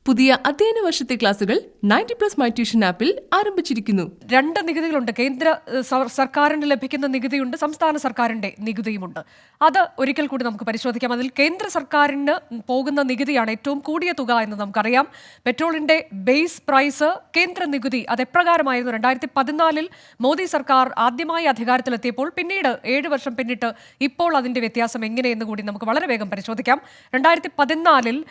പുതിയ അധ്യയന വർഷത്തെ ക്ലാസുകൾ 90+ മൈ ട്യൂഷൻ ആപ്പിൽ ആരംഭിച്ചിരിക്കുന്നു. രണ്ട് നികുതികളുണ്ട്. കേന്ദ്ര സർക്കാരിന് ലഭിക്കുന്ന നികുതിയുണ്ട്, സംസ്ഥാന സർക്കാരിന്റെ നികുതിയുമുണ്ട്. അത് ഒരിക്കൽ കൂടി നമുക്ക് പരിശോധിക്കാം. അതിൽ കേന്ദ്ര സർക്കാരിന് പോകുന്ന നികുതിയാണ് ഏറ്റവും കൂടിയ തുക എന്ന് നമുക്കറിയാം. പെട്രോളിന്റെ ബേസ് പ്രൈസ് കേന്ദ്ര നികുതി അത് എപ്രകാരമായിരുന്നു? 2014 മോദി സർക്കാർ ആദ്യമായി അധികാരത്തിലെത്തിയപ്പോൾ, പിന്നീട് 7 വർഷം പിന്നിട്ട് ഇപ്പോൾ അതിന്റെ വ്യത്യാസം എങ്ങനെയെന്ന് കൂടി നമുക്ക് വളരെ വേഗം പരിശോധിക്കാം. 2014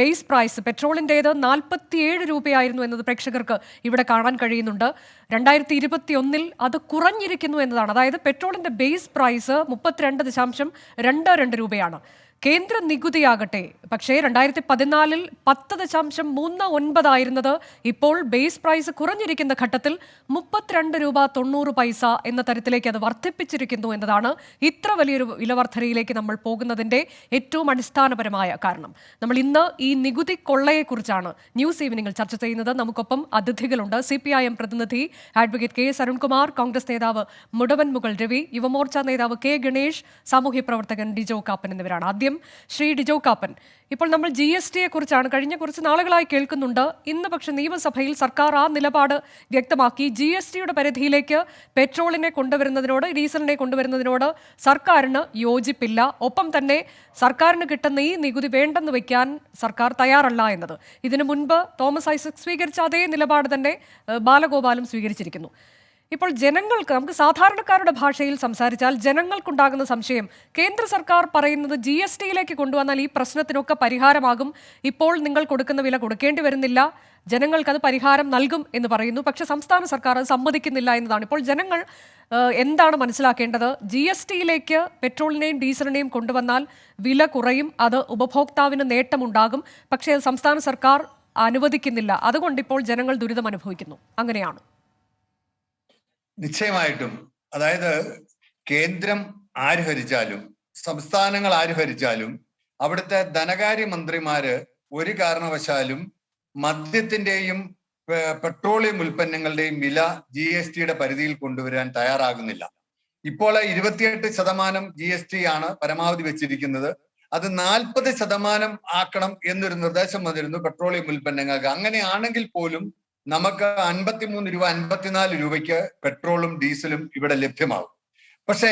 ബേസ് പ്രൈസ് പെട്രോളിന്റെ 47 രൂപയായിരുന്നു എന്നത് പ്രേക്ഷകർക്ക് ഇവിടെ കാണാൻ കഴിയുന്നുണ്ട്. 2021 അത് കുറഞ്ഞിരിക്കുന്നു എന്നതാണ്. അതായത് പെട്രോളിന്റെ ബേസ് പ്രൈസ് 32.22 രൂപയാണ്. കേന്ദ്ര നികുതിയാകട്ടെ പക്ഷേ 2014 10.39 ആയിരുന്നത് ഇപ്പോൾ ബേസ് പ്രൈസ് കുറഞ്ഞിരിക്കുന്ന ഘട്ടത്തിൽ 32 രൂപ 90 പൈസ എന്ന തരത്തിലേക്ക് അത് വർദ്ധിപ്പിച്ചിരിക്കുന്നു എന്നതാണ് ഇത്ര വലിയൊരു വിലവർദ്ധനയിലേക്ക് നമ്മൾ പോകുന്നതിൻ്റെ ഏറ്റവും അടിസ്ഥാനപരമായ കാരണം. നമ്മൾ ഇന്ന് ഈ നികുതി കൊള്ളയെക്കുറിച്ചാണ് ന്യൂസ് ഈവനിങ്ങിൽ ചർച്ച ചെയ്യുന്നത്. നമുക്കൊപ്പം അതിഥികളുണ്ട്. CPIM പ്രതിനിധി advocate K. S. Arunkumar, Congress നേതാവ് മുടവൻ മുകൾ രവി, യുവമോർച്ച നേതാവ് K. ഗണേഷ്, സാമൂഹ്യ പ്രവർത്തകൻ ഡിജോ കാപ്പൻ എന്നിവരാണ്. ആദ്യം ശ്രീ ഡിജോ കാപ്പൻ, ഇപ്പോൾ നമ്മൾ GST കുറിച്ചാണ് കഴിഞ്ഞ കുറച്ച് നാളുകളായി കേൾക്കുന്നുണ്ട്. ഇന്ന് പക്ഷേ നിയമസഭയിൽ സർക്കാർ ആ നിലപാട് വ്യക്തമാക്കി. GSTയുടെ പരിധിയിലേക്ക് പെട്രോളിനെ കൊണ്ടുവരുന്നതിനോട്, ഡീസലിനെ കൊണ്ടുവരുന്നതിനോട് സർക്കാരിന് യോജിപ്പില്ല. ഒപ്പം തന്നെ സർക്കാരിന് കിട്ടുന്ന ഈ നികുതി വേണ്ടെന്ന് വയ്ക്കാൻ സർക്കാർ തയ്യാറല്ല എന്നത്. ഇതിനു മുൻപ് തോമസ് ഐസക് സ്വീകരിച്ച അതേ നിലപാട് തന്നെ ബാലഗോപാലും സ്വീകരിച്ചിരിക്കുന്നു. ഇപ്പോൾ ജനങ്ങൾക്ക്, നമുക്ക് സാധാരണക്കാരുടെ ഭാഷയിൽ സംസാരിച്ചാൽ ജനങ്ങൾക്കുണ്ടാകുന്ന സംശയം, കേന്ദ്ര സർക്കാർ പറയുന്നത് GSTയിലേക്ക് കൊണ്ടുവന്നാൽ ഈ പ്രശ്നത്തിനൊക്കെ പരിഹാരമാകും, ഇപ്പോൾ നിങ്ങൾ കൊടുക്കുന്ന വില കൊടുക്കേണ്ടി വരുന്നില്ല, ജനങ്ങൾക്കത് പരിഹാരം നൽകും എന്ന് പറയുന്നു. പക്ഷെ സംസ്ഥാന സർക്കാർ അത് സമ്മതിക്കുന്നില്ല എന്നതാണ്. ഇപ്പോൾ ജനങ്ങൾ എന്താണ് മനസ്സിലാക്കേണ്ടത്? GSTയിലേക്ക് പെട്രോളിനെയും ഡീസലിനെയും കൊണ്ടുവന്നാൽ വില കുറയും, അത് ഉപഭോക്താവിന് നേട്ടമുണ്ടാകും. പക്ഷേ അത് സംസ്ഥാന സർക്കാർ അനുവദിക്കുന്നില്ല. അതുകൊണ്ട് ഇപ്പോൾ ജനങ്ങൾ ദുരിതം അനുഭവിക്കുന്നു. അങ്ങനെയാണ്. നിശ്ചയമായിട്ടും. അതായത് കേന്ദ്രം ആര് ഭരിച്ചാലും സംസ്ഥാനങ്ങൾ ആര് ഭരിച്ചാലും അവിടുത്തെ ധനകാര്യ മന്ത്രിമാര് ഒരു കാരണവശാലും മദ്യത്തിന്റെയും പെട്രോളിയം ഉൽപ്പന്നങ്ങളുടെയും വില GSTയുടെ പരിധിയിൽ കൊണ്ടുവരാൻ തയ്യാറാകുന്നില്ല. ഇപ്പോൾ 28% GST ആണ് പരമാവധി വെച്ചിരിക്കുന്നത്. അത് 40% ആക്കണം എന്നൊരു നിർദ്ദേശം വന്നിരുന്നു പെട്രോളിയം ഉൽപ്പന്നങ്ങൾക്ക്. അങ്ങനെയാണെങ്കിൽ പോലും നമുക്ക് 53 രൂപ 54 രൂപയ്ക്ക് പെട്രോളും ഡീസലും ഇവിടെ ലഭ്യമാകും. പക്ഷേ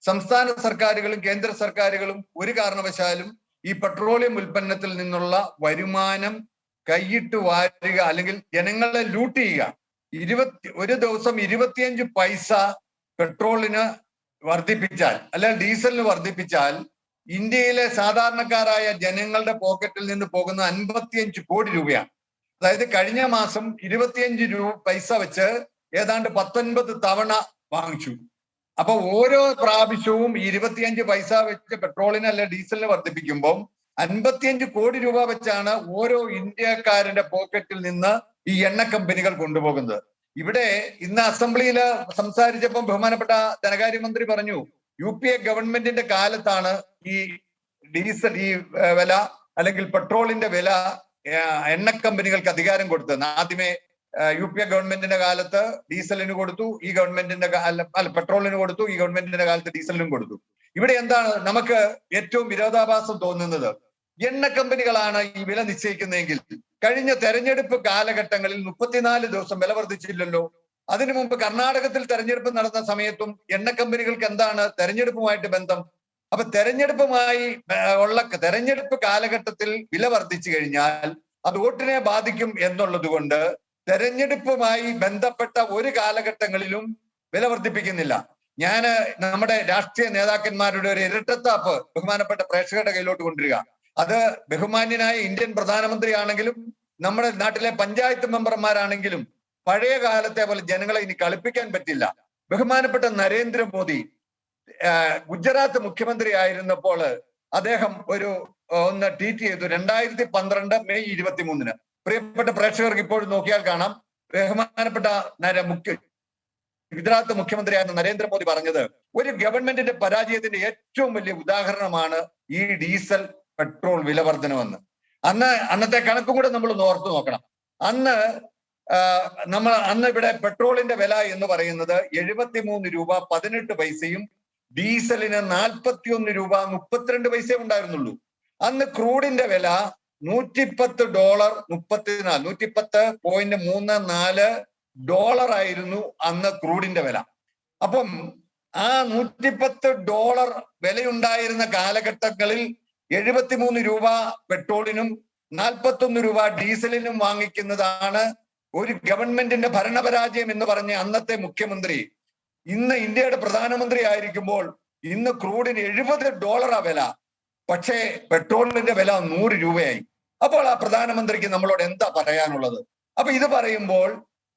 സംസ്ഥാന സർക്കാരുകളും കേന്ദ്ര സർക്കാരുകളും ഒരു കാരണവശാലും ഈ പെട്രോളിയം ഉൽപ്പന്നത്തിൽ നിന്നുള്ള വരുമാനം കൈയിട്ട് വാരുക, അല്ലെങ്കിൽ ജനങ്ങളെ ലൂട്ട് ചെയ്യുക. ഒരു ദിവസം 25 പൈസ പെട്രോളിന് വർദ്ധിപ്പിച്ചാൽ, അല്ലെങ്കിൽ ഡീസലിന് വർദ്ധിപ്പിച്ചാൽ ഇന്ത്യയിലെ സാധാരണക്കാരായ ജനങ്ങളുടെ പോക്കറ്റിൽ നിന്ന് പോകുന്ന 55 കോടി രൂപയാണ്. അതായത് കഴിഞ്ഞ മാസം 25 പൈസ വെച്ച് ഏതാണ്ട് 19 തവണ വാങ്ങിച്ചു. അപ്പൊ ഓരോ പ്രാവശ്യവും 25 പൈസ വെച്ച് പെട്രോളിന് അല്ലെ ഡീസലിന് വർദ്ധിപ്പിക്കുമ്പോൾ 55 കോടി രൂപ വെച്ചാണ് ഓരോ ഇന്ത്യക്കാരന്റെ പോക്കറ്റിൽ നിന്ന് ഈ എണ്ണ കമ്പനികൾ കൊണ്ടുപോകുന്നത്. ഇവിടെ ഇന്ന് അസംബ്ലിയിൽ സംസാരിച്ചപ്പോൾ ബഹുമാനപ്പെട്ട ധനകാര്യമന്ത്രി പറഞ്ഞു, UPA ഗവൺമെന്റിന്റെ കാലത്താണ് ഈ ഡീസൽ ഈ വില അല്ലെങ്കിൽ പെട്രോളിന്റെ വില എണ്ണ കമ്പനികൾക്ക് അധികാരം കൊടുത്തത്. ആദ്യമേ UPA ഗവൺമെന്റിന്റെ കാലത്ത് ഡീസലിന് കൊടുത്തു, ഈ ഗവൺമെന്റിന്റെ പെട്രോളിന് കൊടുത്തു, ഈ ഗവൺമെന്റിന്റെ കാലത്ത് ഡീസലിനും കൊടുത്തു. ഇവിടെ എന്താണ് നമുക്ക് ഏറ്റവും വിരോധാഭാസം തോന്നുന്നത്? എണ്ണ കമ്പനികളാണ് ഈ വില നിശ്ചയിക്കുന്നതെങ്കിൽ കഴിഞ്ഞ തെരഞ്ഞെടുപ്പ് കാലഘട്ടങ്ങളിൽ 34 ദിവസം വില വർദ്ധിച്ചില്ലല്ലോ. അതിനു മുമ്പ് കർണാടകത്തിൽ തെരഞ്ഞെടുപ്പ് നടന്ന സമയത്തും എണ്ണ കമ്പനികൾക്ക് എന്താണ് തെരഞ്ഞെടുപ്പുമായിട്ട് ബന്ധം? അപ്പൊ തെരഞ്ഞെടുപ്പ് കാലഘട്ടത്തിൽ വില വർദ്ധിച്ചു കഴിഞ്ഞാൽ അത് വോട്ടിനെ ബാധിക്കും എന്നുള്ളത് കൊണ്ട് തെരഞ്ഞെടുപ്പുമായി ബന്ധപ്പെട്ട ഒരു കാലഘട്ടങ്ങളിലും വില വർദ്ധിപ്പിക്കുന്നില്ല. നമ്മുടെ രാഷ്ട്രീയ നേതാക്കന്മാരുടെ ഒരു ഇരട്ടത്താപ്പ് ബഹുമാനപ്പെട്ട പ്രേക്ഷകരുടെ കയ്യിലോട്ട് കൊണ്ടുവരിക. അത് ബഹുമാന്യനായ ഇന്ത്യൻ പ്രധാനമന്ത്രി ആണെങ്കിലും നമ്മുടെ നാട്ടിലെ പഞ്ചായത്ത് മെമ്പർമാരാണെങ്കിലും പഴയ കാലത്തെ പോലെ ജനങ്ങളെ ഇനി കളിപ്പിക്കാൻ പറ്റില്ല. ബഹുമാനപ്പെട്ട നരേന്ദ്രമോദി ഗുജറാത്ത് മുഖ്യമന്ത്രി ആയിരുന്നപ്പോൾ അദ്ദേഹം ഒന്ന് ട്വീറ്റ് ചെയ്തു 2012 മെയ് 23. പ്രിയപ്പെട്ട പ്രേക്ഷകർക്ക് ഇപ്പോഴും നോക്കിയാൽ കാണാം. ബഹുമാനപ്പെട്ട ഗുജറാത്ത് മുഖ്യമന്ത്രിയായിരുന്ന നരേന്ദ്രമോദി പറഞ്ഞത്, ഒരു ഗവൺമെന്റിന്റെ പരാജയത്തിന്റെ ഏറ്റവും വലിയ ഉദാഹരണമാണ് ഈ ഡീസൽ പെട്രോൾ വില വർധനമെന്ന്. അന്നത്തെ കണക്കും കൂടെ നമ്മൾ ഓർത്തു നോക്കണം. അന്ന് ഇവിടെ പെട്രോളിന്റെ വില എന്ന് പറയുന്നത് 73 രൂപ 18 പൈസയും ഡീസലിന് 41 രൂപ 32 പൈസ ഉണ്ടായിരുന്നുള്ളൂ. അന്ന് ക്രൂഡിന്റെ വില $110 $110.34 ആയിരുന്നു അന്ന് ക്രൂഡിന്റെ വില. അപ്പം ആ $110 വിലയുണ്ടായിരുന്ന കാലഘട്ടങ്ങളിൽ 73 രൂപ പെട്രോളിനും 41 രൂപ ഡീസലിനും വാങ്ങിക്കുന്നതാണ് ഒരു ഗവൺമെന്റിന്റെ ഭരണപരാജയം എന്ന് പറഞ്ഞ അന്നത്തെ മുഖ്യമന്ത്രി ഇന്ന് ഇന്ത്യയുടെ പ്രധാനമന്ത്രി ആയിരിക്കുമ്പോൾ ഇന്ന് ക്രൂഡിന് $70 വില, പക്ഷേ പെട്രോളിന്റെ വില 100 രൂപയായി. അപ്പോൾ ആ പ്രധാനമന്ത്രിക്ക് നമ്മളോട് എന്താ പറയാനുള്ളത്? അപ്പൊ ഇത് പറയുമ്പോൾ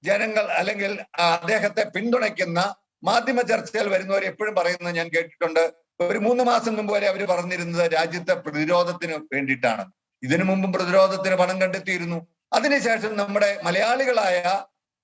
ജനങ്ങൾ അല്ലെങ്കിൽ അദ്ദേഹത്തെ പിന്തുണയ്ക്കുന്ന മാധ്യമ ചർച്ചയിൽ വരുന്നവർ എപ്പോഴും പറയുന്നത് ഞാൻ കേട്ടിട്ടുണ്ട്, ഒരു 3 മാസം മുമ്പ് വരെ അവർ പറഞ്ഞിരുന്നത് രാജ്യത്തെ പ്രതിരോധത്തിന് വേണ്ടിയിട്ടാണ്. ഇതിനു മുമ്പും പ്രതിരോധത്തിന് പണം കണ്ടെത്തിയിരുന്നു. അതിനുശേഷം നമ്മുടെ മലയാളികളായ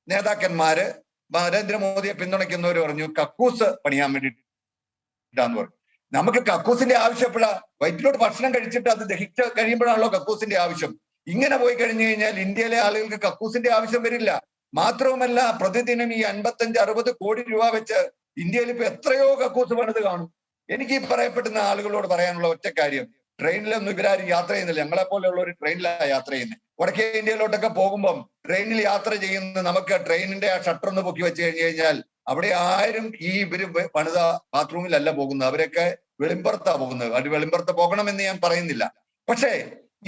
നേതാക്കന്മാര് നരേന്ദ്രമോദിയെ പിന്തുണയ്ക്കുന്നവർ പറഞ്ഞു കക്കൂസ് പണിയാൻ വേണ്ടിയിട്ടാന്ന് പറഞ്ഞു. നമുക്ക് കക്കൂസിന്റെ ആവശ്യപ്പെടാ, വയറ്റിലോട്ട് ഭക്ഷണം കഴിച്ചിട്ട് അത് ദഹിച്ച് കഴിയുമ്പോഴാണല്ലോ കക്കൂസിന്റെ ആവശ്യം. ഇങ്ങനെ പോയി കഴിഞ്ഞു കഴിഞ്ഞാൽ ഇന്ത്യയിലെ ആളുകൾക്ക് കക്കൂസിന്റെ ആവശ്യം വരില്ല. മാത്രവുമല്ല, പ്രതിദിനം ഈ 55-60 കോടി രൂപ വെച്ച് ഇന്ത്യയിൽ ഇപ്പൊ എത്രയോ കക്കൂസ് പണിത് കാണും. എനിക്ക് ഈ പറയപ്പെടുന്ന ആളുകളോട് പറയാനുള്ള ഒറ്റ കാര്യം, ട്രെയിനിലൊന്നും ഇവരാരും യാത്ര ചെയ്യുന്നില്ല. ഞങ്ങളെ പോലെയുള്ള ഒരു ട്രെയിനിലാണ് യാത്ര ചെയ്യുന്നത്. വടക്കേ ഇന്ത്യയിലോട്ടൊക്കെ പോകുമ്പം ട്രെയിനിൽ യാത്ര ചെയ്യുന്ന നമുക്ക് ട്രെയിനിന്റെ ആ ഷട്ടർ ഒന്ന് പൊക്കി വെച്ച് കഴിഞ്ഞു കഴിഞ്ഞാൽ അവിടെ ആരും ഈ ഇവര് പണിത ബാത്റൂമിലല്ല പോകുന്നത്, അവരൊക്കെ വെളിമ്പുറത്താ പോകുന്നത്. അത് വെളിമ്പുറത്ത് പോകണമെന്ന് ഞാൻ പറയുന്നില്ല. പക്ഷേ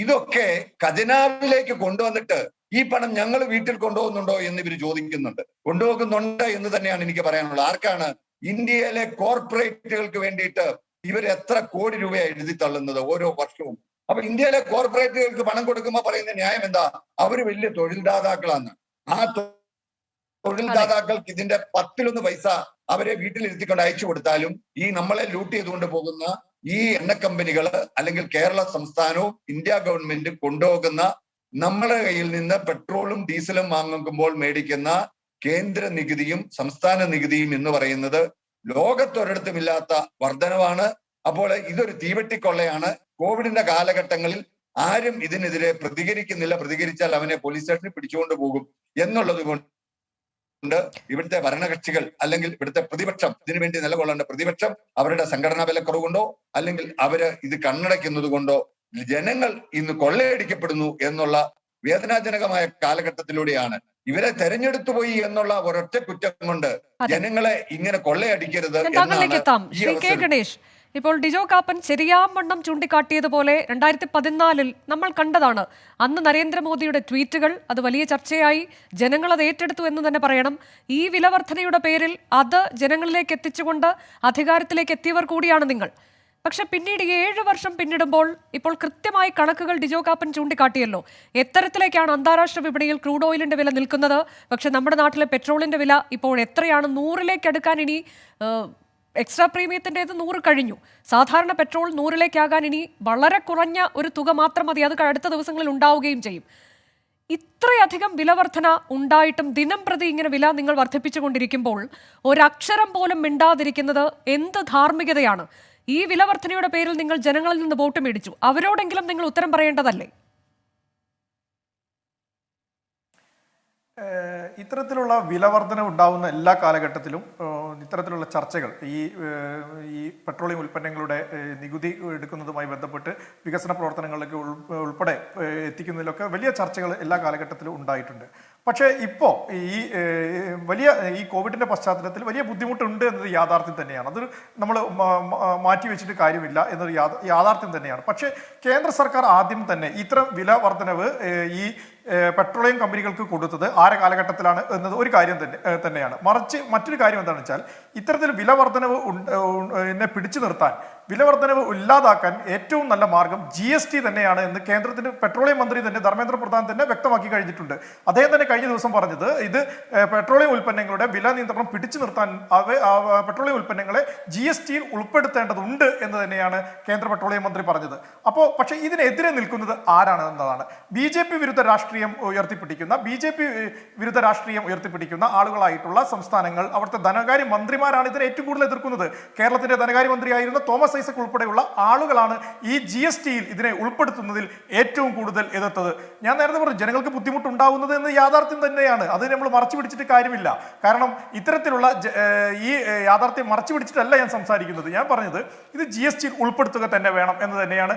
ഇതൊക്കെ ഖജനാവിലേക്ക് കൊണ്ടുവന്നിട്ട് ഈ പണം ഞങ്ങൾ വീട്ടിൽ കൊണ്ടുപോകുന്നുണ്ടോ എന്ന് ഇവർ ചോദിക്കുന്നുണ്ട്. കൊണ്ടുപോകുന്നുണ്ട് എന്ന് തന്നെയാണ് എനിക്ക് പറയാനുള്ളത്. ആർക്കാണ്? ഇന്ത്യയിലെ കോർപ്പറേറ്റുകൾക്ക് വേണ്ടിയിട്ട് ഇവർ എത്ര കോടി രൂപയാണ് എഴുതി തള്ളുന്നത് ഓരോ വർഷവും. അപ്പൊ ഇന്ത്യയിലെ കോർപ്പറേറ്റുകൾക്ക് പണം കൊടുക്കുമ്പോൾ പറയുന്ന ന്യായം എന്താ? അവര് വലിയ തൊഴിൽദാതാക്കളാണ്. ആ തൊഴിൽദാതാക്കൾക്ക് ഇതിന്റെ 10-1 പൈസ അവരെ വീട്ടിലിരുത്തിക്കൊണ്ട് അയച്ചു കൊടുത്താലും ഈ നമ്മളെ ലൂട്ട് ചെയ്തുകൊണ്ട് പോകുന്ന ഈ എണ്ണ കമ്പനികള് അല്ലെങ്കിൽ കേരള സംസ്ഥാനവും ഇന്ത്യ ഗവൺമെന്റും കൊണ്ടുപോകുന്ന നമ്മുടെ കയ്യിൽ നിന്ന് പെട്രോളും ഡീസലും വാങ്ങുമ്പോൾ മേടിക്കുന്ന കേന്ദ്ര നികുതിയും സംസ്ഥാന നികുതിയും എന്ന് പറയുന്നത് ലോകത്തൊരിടത്തുമില്ലാത്ത വർധനവാണ്. അപ്പോൾ ഇതൊരു തീവെട്ടിക്കൊള്ളയാണ്. കോവിഡിന്റെ കാലഘട്ടങ്ങളിൽ ആരും ഇതിനെതിരെ പ്രതികരിക്കുന്നില്ല. പ്രതികരിച്ചാൽ അവനെ പോലീസ് സ്റ്റേഷനിൽ പിടിച്ചുകൊണ്ട് പോകും എന്നുള്ളത് കൊണ്ട് ഇവിടുത്തെ ഭരണകക്ഷികൾ അല്ലെങ്കിൽ ഇവിടുത്തെ പ്രതിപക്ഷം, ഇതിനുവേണ്ടി നിലകൊള്ളേണ്ട പ്രതിപക്ഷം അവരുടെ സംഘടനാ വിലക്കുറവുകൊണ്ടോ അല്ലെങ്കിൽ അവര് ഇത് കണ്ണടയ്ക്കുന്നത് കൊണ്ടോ ജനങ്ങൾ ഇന്ന് കൊള്ളയടിക്കപ്പെടുന്നു എന്നുള്ള വേദനാജനകമായ കാലഘട്ടത്തിലൂടെയാണ്. ഇവരെ തെരഞ്ഞെടുത്തു പോയി എന്നുള്ള ഒരൊറ്റ കുറ്റം കൊണ്ട് ജനങ്ങളെ ഇങ്ങനെ കൊള്ളയടിക്കരുത് എന്നാണ്. ഇപ്പോൾ ഡിജോ കാപ്പൻ ശരിയാവണ്ണം ചൂണ്ടിക്കാട്ടിയതുപോലെ 2014 നമ്മൾ കണ്ടതാണ്. അന്ന് നരേന്ദ്രമോദിയുടെ ട്വീറ്റുകൾ അത് വലിയ ചർച്ചയായി, ജനങ്ങൾ അത് ഏറ്റെടുത്തു എന്ന് തന്നെ പറയണം. ഈ വിലവർധനയുടെ പേരിൽ അത് ജനങ്ങളിലേക്ക് എത്തിച്ചുകൊണ്ട് അധികാരത്തിലേക്ക് എത്തിയവർ കൂടിയാണ് നിങ്ങൾ. പക്ഷെ പിന്നീട് 7 വർഷം പിന്നിടുമ്പോൾ ഇപ്പോൾ കൃത്യമായി കണക്കുകൾ ഡിജോ കാപ്പൻ ചൂണ്ടിക്കാട്ടിയല്ലോ. എത്തരത്തിലേക്കാണ് അന്താരാഷ്ട്ര വിപണിയിൽ ക്രൂഡ് ഓയിലിന്റെ വില നിൽക്കുന്നത്? പക്ഷെ നമ്മുടെ നാട്ടിലെ പെട്രോളിന്റെ വില ഇപ്പോൾ എത്രയാണ്? 100-ലേക്ക് അടുക്കാൻ ഇനി എക്സ്ട്രാ പ്രീമിയത്തിൻ്റെത് 100 കഴിഞ്ഞു. സാധാരണ പെട്രോൾ 100-ലേക്കാകാൻ ഇനി വളരെ കുറഞ്ഞ ഒരു തുക മാത്രം മതി. അത് അടുത്ത ദിവസങ്ങളിൽ ഉണ്ടാവുകയും ചെയ്യും. ഇത്രയധികം വിലവർധന ഉണ്ടായിട്ടും ദിനം പ്രതി ഇങ്ങനെ വില നിങ്ങൾ വർദ്ധിപ്പിച്ചുകൊണ്ടിരിക്കുമ്പോൾ ഒരക്ഷരം പോലും മിണ്ടാതിരിക്കുന്നത് എന്ത് ധാർമ്മികതയാണ്? ഈ വിലവർധനയുടെ പേരിൽ നിങ്ങൾ ജനങ്ങളിൽ നിന്ന് വോട്ട് മേടിച്ചു. അവരോടെങ്കിലും നിങ്ങൾ ഉത്തരം പറയേണ്ടതല്ലേ? ഇത്തരത്തിലുള്ള വിലവർധന ഉണ്ടാകുന്ന എല്ലാ കാലഘട്ടത്തിലും ഇത്തരത്തിലുള്ള ചർച്ചകൾ ഈ പെട്രോളിയം ഉൽപ്പന്നങ്ങളുടെ നികുതി എടുക്കുന്നതുമായി ബന്ധപ്പെട്ട് വികസന പ്രവർത്തനങ്ങളിലേക്ക് ഉൾപ്പെടെ എത്തിക്കുന്നതിലൊക്കെ വലിയ ചർച്ചകൾ എല്ലാ കാലഘട്ടത്തിലും ഉണ്ടായിട്ടുണ്ട്. പക്ഷേ ഇപ്പോൾ ഈ കോവിഡിന്റെ പശ്ചാത്തലത്തിൽ വലിയ ബുദ്ധിമുട്ടുണ്ട് എന്നത് യാഥാർത്ഥ്യം തന്നെയാണ്. അത് നമ്മൾ മാറ്റി വെച്ചിട്ട് കാര്യമില്ല എന്നൊരു യാഥാർത്ഥ്യം തന്നെയാണ്. പക്ഷേ കേന്ദ്ര സർക്കാർ ആദ്യം തന്നെ ഇത്തരം വില വർധനവ് ഈ പെട്രോളിയം കമ്പനികൾക്ക് കൊടുത്തത് ആരെ കാലഘട്ടത്തിലാണ് എന്നത് ഒരു കാര്യം തന്നെയാണ്. മറിച്ച് മറ്റൊരു കാര്യം എന്താണെന്ന് വെച്ചാൽ ഇത്തരത്തിൽ വില വർധനവ് പിടിച്ചു നിർത്താൻ, വിലവർധനവ് ഇല്ലാതാക്കാൻ ഏറ്റവും നല്ല മാർഗം GST തന്നെയാണ് എന്ന് കേന്ദ്രത്തിന്റെ പെട്രോളിയം മന്ത്രി തന്നെ ധർമ്മേന്ദ്ര പ്രധാൻ തന്നെ വ്യക്തമാക്കി കഴിഞ്ഞിട്ടുണ്ട്. അദ്ദേഹം തന്നെ കഴിഞ്ഞ ദിവസം പറഞ്ഞത് ഇത് പെട്രോളിയം ഉൽപ്പന്നങ്ങളുടെ വില നിയന്ത്രണം പിടിച്ചു നിർത്താൻ പെട്രോളിയം ഉൽപ്പന്നങ്ങളെ GSTയിൽ ഉൾപ്പെടുത്തേണ്ടതുണ്ട് എന്ന് തന്നെയാണ് കേന്ദ്ര പെട്രോളിയം മന്ത്രി പറഞ്ഞത്. പക്ഷേ ഇതിനെതിരെ നിൽക്കുന്നത് ആരാണ് എന്നതാണ്. BJP വിരുദ്ധ രാഷ്ട്രീയം ഉയർത്തിപ്പിടിക്കുന്ന ആളുകളായിട്ടുള്ള സംസ്ഥാനങ്ങൾ, അവിടുത്തെ ധനകാര്യ മന്ത്രിമാരാണ് ഇതിനെ ഏറ്റവും കൂടുതൽ എതിർക്കുന്നത്. കേരളത്തിന്റെ ധനകാര്യമന്ത്രിയായിരുന്ന തോമസ് തോമസ് ഐസക് ഉൾപ്പെടെയുള്ള ആളുകളാണ് ഈ GST-യിൽ ഇതിനെ ഉൾപ്പെടുത്തുന്നതിൽ ഏറ്റവും കൂടുതൽ എതിർത്തത്. ഞാൻ നേരത്തെ പറഞ്ഞു, ജനങ്ങൾക്ക് ബുദ്ധിമുട്ടുണ്ടാവുന്നത് എന്ന് യാഥാർത്ഥ്യം തന്നെയാണ്. അത് നമ്മൾ മറച്ചു പിടിച്ചിട്ട് കാര്യമില്ല. കാരണം ഇത്തരത്തിലുള്ള ഈ യാഥാർത്ഥ്യം മറച്ചു പിടിച്ചിട്ടല്ല ഞാൻ സംസാരിക്കുന്നത്. ഞാൻ പറഞ്ഞത് ഇത് GST-യിൽ ഉൾപ്പെടുത്തുക തന്നെ വേണം എന്ന് തന്നെയാണ്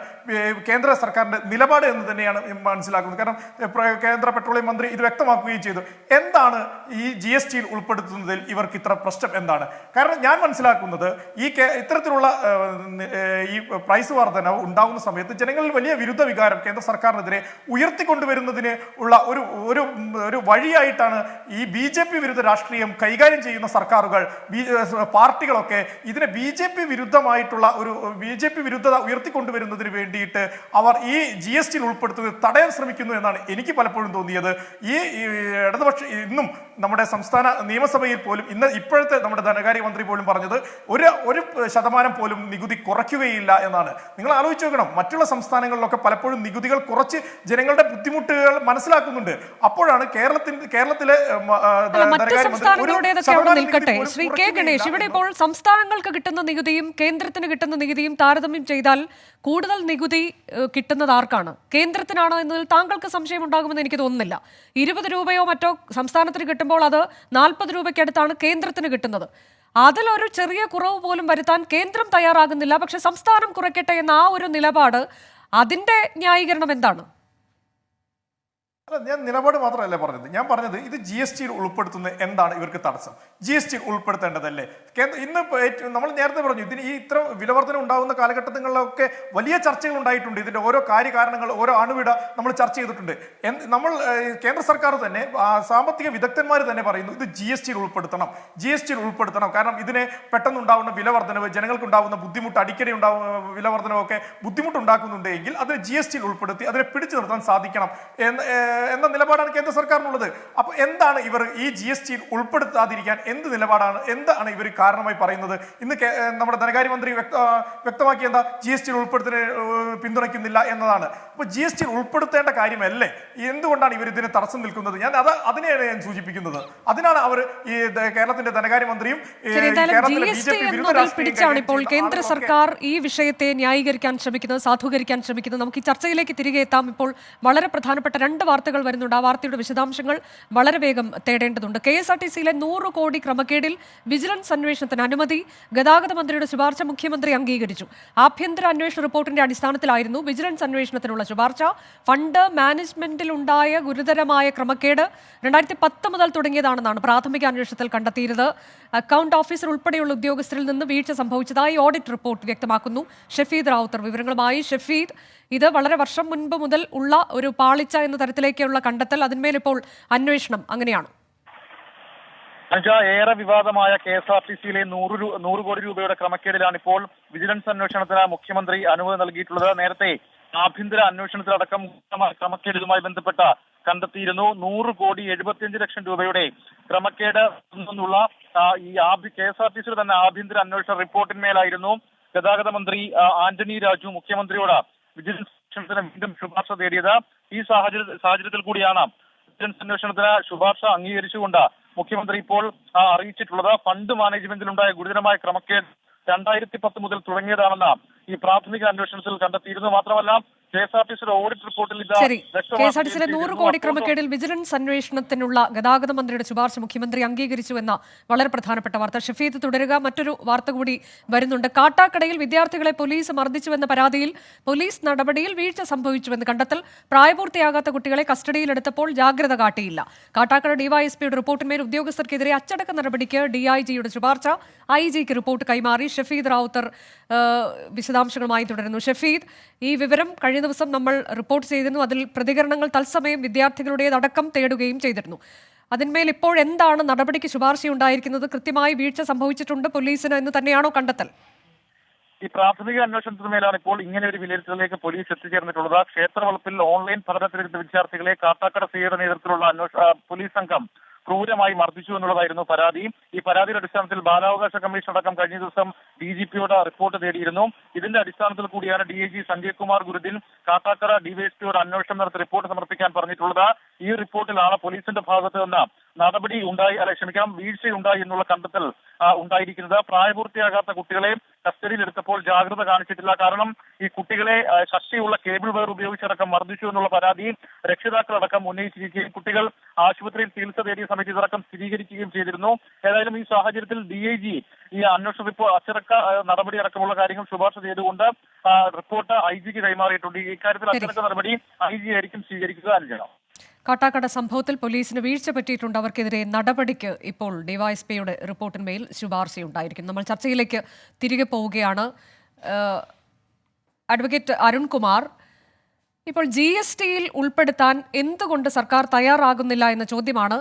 കേന്ദ്ര സർക്കാരിന്റെ നിലപാട് എന്ന് തന്നെയാണ് മനസ്സിലാക്കുന്നത്. കാരണം കേന്ദ്ര പെട്രോളിയം മന്ത്രി ഇത് വ്യക്തമാക്കുകയും ചെയ്തു. എന്താണ് ഈ GST-യിൽ ഉൾപ്പെടുത്തുന്നതിൽ ഇവർക്ക് ഇത്ര പ്രശ്നം എന്താണ്? കാരണം ഞാൻ മനസ്സിലാക്കുന്നത് ഇത്തരത്തിലുള്ള ഈ പ്രൈസ് വർധനവ് ഉണ്ടാകുന്ന സമയത്ത് ജനങ്ങളിൽ വലിയ വിരുദ്ധ വികാരം കേന്ദ്ര സർക്കാരിനെതിരെ ഉയർത്തിക്കൊണ്ടുവരുന്നതിന് ഉള്ള ഒരു വഴിയായിട്ടാണ് ഈ BJP വിരുദ്ധ രാഷ്ട്രീയം കൈകാര്യം ചെയ്യുന്ന സർക്കാരുകൾ, പാർട്ടികളൊക്കെ ഇതിനെ BJP വിരുദ്ധമായിട്ടുള്ള BJP വിരുദ്ധത ഉയർത്തിക്കൊണ്ടുവരുന്നതിന് വേണ്ടിയിട്ട് അവർ ഈ GST-യിൽ ഉൾപ്പെടുത്തുന്നത് തടയാൻ ശ്രമിക്കുന്നു എന്നാണ് എനിക്ക് പലപ്പോഴും തോന്നിയത്. ഈ ഇടതുപക്ഷ ഇന്നും നമ്മുടെ സംസ്ഥാന നിയമസഭയിൽ പോലും ഇപ്പോഴത്തെ നമ്മുടെ ധനകാര്യമന്ത്രി പോലും പറഞ്ഞത് ഒരു ശതമാനം പോലും നികുതി കുറയ്ക്കുകയില്ല എന്നാണ്. നിങ്ങൾ ആലോചിച്ച് നോക്കണം, മറ്റുള്ള സംസ്ഥാനങ്ങളിലൊക്കെ പലപ്പോഴും നികുതികൾ കുറച്ച് ജനങ്ങളുടെ ബുദ്ധിമുട്ടുകൾ മനസ്സിലാക്കുന്നുണ്ട്. അപ്പോഴാണ് കേരളത്തിലെ നിൽക്കട്ടെ ശ്രീ കെ ഗണേഷ്, ഇവിടെ ഇപ്പോൾ സംസ്ഥാനങ്ങൾക്ക് കിട്ടുന്ന നികുതിയും കേന്ദ്രത്തിന് കിട്ടുന്ന നികുതിയും താരതമ്യം ചെയ്താൽ കൂടുതൽ നികുതി കിട്ടുന്നത് ആർക്കാണ്? കേന്ദ്രത്തിനാണോ എന്നതിൽ താങ്കൾക്ക് സംശയം ഉണ്ടാകുമെന്ന് എനിക്ക് തോന്നുന്നില്ല. 20 രൂപയോ മറ്റോ സംസ്ഥാനത്തിന് കിട്ടുമ്പോൾ അത് 40 രൂപയ്ക്കടുത്താണ് കേന്ദ്രത്തിന് കിട്ടുന്നത്. അതിലൊരു ചെറിയ കുറവ് പോലും വരുത്താൻ കേന്ദ്രം തയ്യാറാകുന്നില്ല. പക്ഷെ സംസ്ഥാനം കുറയ്ക്കട്ടെ എന്ന ആ ഒരു നിലപാട്, അതിന്റെ ന്യായീകരണം എന്താണ്? അല്ല, ഞാൻ നിലപാട് മാത്രമല്ല പറഞ്ഞത്. ഞാൻ പറഞ്ഞത് ഇത് GST-യിൽ ഉൾപ്പെടുത്തുന്നത് എന്താണ് ഇവർക്ക് തടസ്സം? GST-യിൽ ഉൾപ്പെടുത്തേണ്ടതല്ലേ? ഇന്ന് നമ്മൾ നേരത്തെ പറഞ്ഞു, ഇതിന് ഈ ഇത്ര വിലവർധന ഉണ്ടാകുന്ന കാലഘട്ടങ്ങളിലൊക്കെ വലിയ ചർച്ചകൾ ഉണ്ടായിട്ടുണ്ട്. ഇതിന്റെ ഓരോ കാര്യകാരണങ്ങൾ, ഓരോ അണുവിട നമ്മൾ ചർച്ച ചെയ്തിട്ടുണ്ട്. നമ്മൾ കേന്ദ്ര സർക്കാർ തന്നെ, സാമ്പത്തിക വിദഗ്ധന്മാർ തന്നെ പറയുന്നു ഇത് GST-യിൽ ഉൾപ്പെടുത്തണം, GST-യിൽ ഉൾപ്പെടുത്തണം. കാരണം ഇതിനെ പെട്ടെന്നുണ്ടാകുന്ന വിലവർധനവ്, ജനങ്ങൾക്കുണ്ടാകുന്ന ബുദ്ധിമുട്ട്, അടിക്കടി ഉണ്ടാകുന്ന വിലവർധനവൊക്കെ ബുദ്ധിമുട്ടുണ്ടാക്കുന്നുണ്ടെങ്കിൽ അതിനെ GST-യിൽ ഉൾപ്പെടുത്തി അതിനെ പിടിച്ചു നിർത്താൻ സാധിക്കണം എന്ന നിലപാടാണ് കേന്ദ്ര സർക്കാരിനുള്ളത്. അപ്പൊ എന്താണ് ഇവർ ഈ GST-യിൽ ഉൾപ്പെടുത്താതിരിക്കാൻ എന്താണ് ഇവർ കാരണമായി പറയുന്നത്? ഇന്ന് നമ്മുടെ ധനകാര്യമന്ത്രി വ്യക്തമാക്കി എന്താ, GST-യിൽ ഉൾപ്പെടുത്തുന്നതിനെ പിന്തുണയ്ക്കുന്നില്ല എന്നതാണ്. അപ്പൊ GST-യിൽ ഉൾപ്പെടുത്തേണ്ട കാര്യമല്ലേ? എന്തുകൊണ്ടാണ് ഇവർ ഇതിന് തടസ്സം നിൽക്കുന്നത്? അതിനെയാണ് ഞാൻ സൂചിപ്പിക്കുന്നത്. അതിനാണ് അവർ ഈ കേരളത്തിന്റെ ധനകാര്യമന്ത്രിയും പിടിച്ചാണ് ഇപ്പോൾ കേന്ദ്ര സർക്കാർ ഈ വിഷയത്തെ ന്യായീകരിക്കാൻ ശ്രമിക്കുന്നത്, സാധൂകരിക്കാൻ ശ്രമിക്കുന്നത്. നമുക്ക് ഈ ചർച്ചയിലേക്ക് തിരികെ എത്താം. ഇപ്പോൾ വളരെ പ്രധാനപ്പെട്ട 2 വാർത്തകൾ വരുന്നുണ്ട്. ആ വാർത്തയുടെ വിശദാംശങ്ങൾ വളരെ വേഗം തേടേണ്ടതുണ്ട്. KSRTC-യിലെ 100 കോടി ക്രമക്കേടിൽ വിജിലൻസ് അന്വേഷണത്തിന് അനുമതി. ഗതാഗത മന്ത്രിയുടെ ശുപാർശ മുഖ്യമന്ത്രി അംഗീകരിച്ചു. ആഭ്യന്തര അന്വേഷണ റിപ്പോർട്ടിന്റെ അടിസ്ഥാനത്തിലായിരുന്നു വിജിലൻസ് അന്വേഷണത്തിനുള്ള ശുപാർശ. ഫണ്ട് മാനേജ്മെന്റിലുണ്ടായ ഗുരുതരമായ ക്രമക്കേട് 2010 മുതൽ തുടങ്ങിയതാണെന്നാണ് പ്രാഥമിക അന്വേഷണത്തിൽ കണ്ടെത്തിയത്. അക്കൗണ്ട് ഓഫീസർ ഉൾപ്പെടെയുള്ള ഉദ്യോഗസ്ഥരിൽ നിന്ന് വീഴ്ച സംഭവിച്ചതായി ഓഡിറ്റ് റിപ്പോർട്ട് വ്യക്തമാക്കുന്നു. ഷഫീദ് റാവുത്തർ വിവരങ്ങളുമായി. ഷഫീദ്, ഇത് വളരെ വർഷം മുൻപ് മുതൽ ഉള്ള ഒരു പാളിച്ച എന്ന തരത്തിലേക്കുള്ള കണ്ടെത്തൽ, അതിന്മേലിപ്പോൾ അന്വേഷണം അങ്ങനെയാണ്. ഏറെ വിവാദമായ KSRTC-യിലെ 100 കോടി രൂപയുടെ ക്രമക്കേടിലാണ് ഇപ്പോൾ വിജിലൻസ് അന്വേഷണത്തിന് മുഖ്യമന്ത്രി അനുമതി നൽകിയിട്ടുള്ളത്. നേരത്തെ ആഭ്യന്തര അന്വേഷണത്തിലടക്കം ക്രമക്കേടുമായി ബന്ധപ്പെട്ട കണ്ടെത്തിയിരുന്നു. 100,75 ലക്ഷം രൂപയുടെ ക്രമക്കേട് എന്നുള്ള ഈ KSRTC-യുടെ തന്നെ ആഭ്യന്തര അന്വേഷണ റിപ്പോർട്ടിന്മേലായിരുന്നു ഗതാഗത മന്ത്രി ആന്റണി രാജു മുഖ്യമന്ത്രിയോട് വിജിലൻസ് അന്വേഷണത്തിന് വീണ്ടും ശുപാർശ തേടിയത്. ഈ സാഹചര്യത്തിൽ കൂടിയാണ് വിജിലൻസ് അന്വേഷണത്തിന് ശുപാർശ അംഗീകരിച്ചുകൊണ്ട് മുഖ്യമന്ത്രി ഇപ്പോൾ അറിയിച്ചിട്ടുള്ളത്. ഫണ്ട് മാനേജ്മെന്റിലുണ്ടായ ഗുരുതരമായ ക്രമക്കേട് 2010 മുതൽ തുടങ്ങിയതാണെന്ന് ഈ പ്രാഥമിക അന്വേഷണത്തിൽ കണ്ടെത്തിയിരുന്നു. മാത്രമല്ല KSRTC-യുടെ ഓഡിറ്റ് റിപ്പോർട്ടിൽ KSRTC-യിലെ 100 കോടി ക്രമക്കേടിൽ വിജിലൻസ് അന്വേഷണത്തിനുള്ള ഗതാഗത മന്ത്രിയുടെ ശുപാർശ മുഖ്യമന്ത്രി അംഗീകരിച്ചു എന്ന വളരെ പ്രധാനപ്പെട്ട വാർത്ത. ഷഫീദ് തുടരുക. മറ്റൊരു വാർത്ത കൂടി വരുന്നുണ്ട്. കാട്ടാക്കടയിൽ വിദ്യാർത്ഥികളെ പോലീസ് മർദ്ദിച്ചുവെന്ന പരാതിയിൽ പോലീസ് നടപടിയിൽ വീഴ്ച സംഭവിച്ചുവെന്ന് കണ്ടെത്തൽ. പ്രായപൂർത്തിയാകാത്ത കുട്ടികളെ കസ്റ്റഡിയിലെടുത്തപ്പോൾ ജാഗ്രത കാട്ടിയില്ല. കാട്ടാക്കട ഡിവൈഎസ്പിയുടെ റിപ്പോർട്ടിന്മേൽ ഉദ്യോഗസ്ഥർക്കെതിരെ അച്ചടക്ക നടപടിക്ക് DIG-യുടെ ശുപാർശ. IG-ക്ക് റിപ്പോർട്ട് കൈമാറി. ഷഫീദ് റാവുത്തർ വിശദാംശങ്ങളുമായി തുടരുന്നു. ഷഫീദ്, ഈ വിവരം കഴിഞ്ഞ ദിവസം നമ്മൾ റിപ്പോർട്ട് ചെയ്തിരുന്നു. അതിൽ പ്രതികരണങ്ങൾ തത്സമയം വിദ്യാർത്ഥികളുടേതടക്കം തേടുകയും ചെയ്തിരുന്നു. അതിന്മേൽ ഇപ്പോൾ എന്താണ് നടപടിക്ക് ശുപാർശയുണ്ടായിരിക്കുന്നത്? കൃത്യമായി വീഴ്ച സംഭവിച്ചിട്ടുണ്ട് പോലീസിന് എന്ന് തന്നെയാണോ കണ്ടെത്തൽ? ഈ പ്രാഥമിക അന്വേഷണത്തിന് മേലാണ് ഇപ്പോൾ ഇങ്ങനെ ഒരു വിലയിരുത്തലിലേക്ക് പോലീസ് എത്തിച്ചേർന്നിട്ടുള്ളത്. ക്ഷേത്രവളപ്പിൽ ഓൺലൈൻ പഠനത്തിനെടുത്ത വിദ്യാർത്ഥികളെ കാട്ടാക്കട സിയുടെ നേതൃത്വത്തിലുള്ള പോലീസ് സംഘം ക്രൂരമായി മർദ്ദിച്ചു എന്നുള്ളതായിരുന്നു പരാതി. ഈ പരാതിയുടെ അടിസ്ഥാനത്തിൽ ബാലാവകാശ കമ്മീഷൻ അടക്കം കഴിഞ്ഞ ദിവസം DGP-യോട് റിപ്പോർട്ട് തേടിയിരുന്നു. ഇതിന്റെ അടിസ്ഥാനത്തിൽ കൂടിയാണ് DIG സഞ്ജയ് കുമാർ ഗുരുദിൻ കാട്ടാക്കട DYSP-യോട് അന്വേഷണം നടത്തി റിപ്പോർട്ട് സമർപ്പിക്കാൻ പറഞ്ഞിട്ടുള്ളത്. ഈ റിപ്പോർട്ടിലാണ് പോലീസിന്റെ ഭാഗത്ത് നിന്ന് നടപടി ഉണ്ടായി, വീഴ്ചയുണ്ടായി എന്നുള്ള കണ്ടെത്തൽ ഉണ്ടായിരിക്കുന്നത്. പ്രായപൂർത്തിയാകാത്ത കുട്ടികളെ കസ്റ്റഡിയിലെടുത്തപ്പോൾ ജാഗ്രത കാണിച്ചിട്ടില്ല. കാരണം ഈ കുട്ടികളെ കട്ടിയുള്ള കേബിൾ വയർ ഉപയോഗിച്ചടക്കം മർദ്ദിച്ചു എന്നുള്ള പരാതി രക്ഷിതാക്കളടക്കം ഉന്നയിച്ചിരിക്കുകയും കുട്ടികൾ ആശുപത്രിയിൽ ചികിത്സ തേടിയ സമയത്ത് ഇതടക്കം സ്ഥിരീകരിക്കുകയും ചെയ്തിരുന്നു. ഏതായാലും ഈ സാഹചര്യത്തിൽ DIG ഈ അന്വേഷണ റിപ്പോർട്ട് അച്ചടക്ക നടപടി അടക്കമുള്ള കാര്യങ്ങൾ ശുപാർശ ചെയ്തുകൊണ്ട് റിപ്പോർട്ട് IG കൈമാറിയിട്ടുണ്ട്. ഇക്കാര്യത്തിൽ അച്ചടക്ക നടപടി IG ആയിരിക്കും സ്വീകരിക്കുക. അനുജനം. കാട്ടാക്കട സംഭവത്തിൽ പോലീസിന് വീഴ്ച പറ്റിയിട്ടുണ്ട്, അവർക്കെതിരെ നടപടിക്ക് ഇപ്പോൾ ഡിവൈഎസ്പിയുടെ റിപ്പോർട്ടിന്മേൽ ശുപാർശയുണ്ടായിരിക്കും. നമ്മൾ ചർച്ചയിലേക്ക് തിരികെ പോവുകയാണ്. അഡ്വക്കേറ്റ് അരുൺകുമാർ, ഇപ്പോൾ GSTയിൽ ഉൾപ്പെടുത്താൻ എന്തുകൊണ്ട് സർക്കാർ തയ്യാറാകുന്നില്ല എന്ന ചോദ്യമാണ്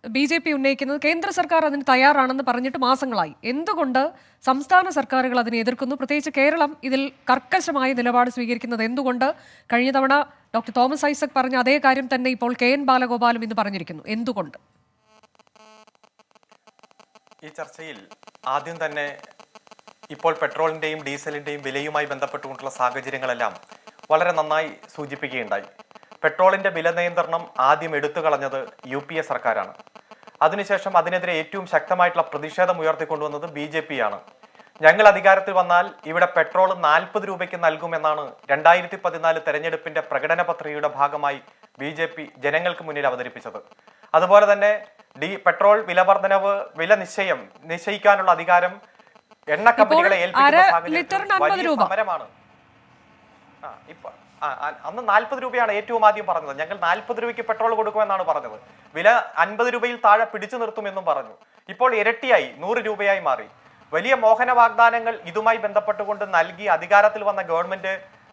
BJP ഉന്നയിക്കുന്നത്. കേന്ദ്ര സർക്കാർ അതിന് തയ്യാറാണെന്ന് പറഞ്ഞിട്ട് മാസങ്ങളായി. എന്തുകൊണ്ട് സംസ്ഥാന സർക്കാരുകൾ അതിനെ എതിർക്കുന്നു? പ്രത്യേകിച്ച് കേരളം ഇതിൽ കർക്കശമായ നിലപാട് സ്വീകരിക്കുന്നത് എന്തുകൊണ്ട്? കഴിഞ്ഞ തവണ ഡോക്ടർ തോമസ് ഐസക് പറഞ്ഞ അതേ കാര്യം തന്നെ ഇപ്പോൾ KN ബാലഗോപാലും ഇന്ന് പറഞ്ഞിരിക്കുന്നു. എന്തുകൊണ്ട്? ഈ ചർച്ചയിൽ ആദ്യം തന്നെ ഇപ്പോൾ പെട്രോളിന്റെയും ഡീസലിന്റെയും വിലയുമായി ബന്ധപ്പെട്ടുകൊണ്ടുള്ള സാഹചര്യങ്ങളെല്ലാം വളരെ നന്നായി സൂചിപ്പിക്കുകയുണ്ടായി. പെട്രോളിന്റെ വില നിയന്ത്രണം ആദ്യം എടുത്തു കളഞ്ഞത് UPA സർക്കാരാണ്. അതിനുശേഷം അതിനെതിരെ ഏറ്റവും ശക്തമായിട്ടുള്ള പ്രതിഷേധം ഉയർത്തിക്കൊണ്ടുവന്നത് BJP ആണ്. ഞങ്ങൾ അധികാരത്തിൽ വന്നാൽ ഇവിടെ പെട്രോൾ 40 രൂപയ്ക്ക് നൽകുമെന്നാണ് 2014 തെരഞ്ഞെടുപ്പിന്റെ പ്രകടന പത്രികയുടെ ഭാഗമായി BJP ജനങ്ങൾക്ക് മുന്നിൽ അവതരിപ്പിച്ചത്. അതുപോലെ തന്നെ പെട്രോൾ വില വർധനവ് നിശ്ചയിക്കാനുള്ള അധികാരം എണ്ണ കമ്പനികളെ ഏൽപ്പിക്കുന്ന സാഹചര്യത്തിൽ സമരമാണ്. അന്ന് 40 രൂപയാണ് ഏറ്റവും ആദ്യം പറഞ്ഞത്. ഞങ്ങൾ 40 രൂപയ്ക്ക് പെട്രോൾ കൊടുക്കുമെന്നാണ് പറഞ്ഞത്. വില 50 രൂപയിൽ താഴെ പിടിച്ചു നിർത്തുമെന്നും പറഞ്ഞു. ഇപ്പോൾ ഇരട്ടിയായി, 100 രൂപയായി മാറി. വലിയ മോഹന വാഗ്ദാനങ്ങൾ ഇതുമായി ബന്ധപ്പെട്ടുകൊണ്ട് നൽകി അധികാരത്തിൽ വന്ന ഗവൺമെന്റ്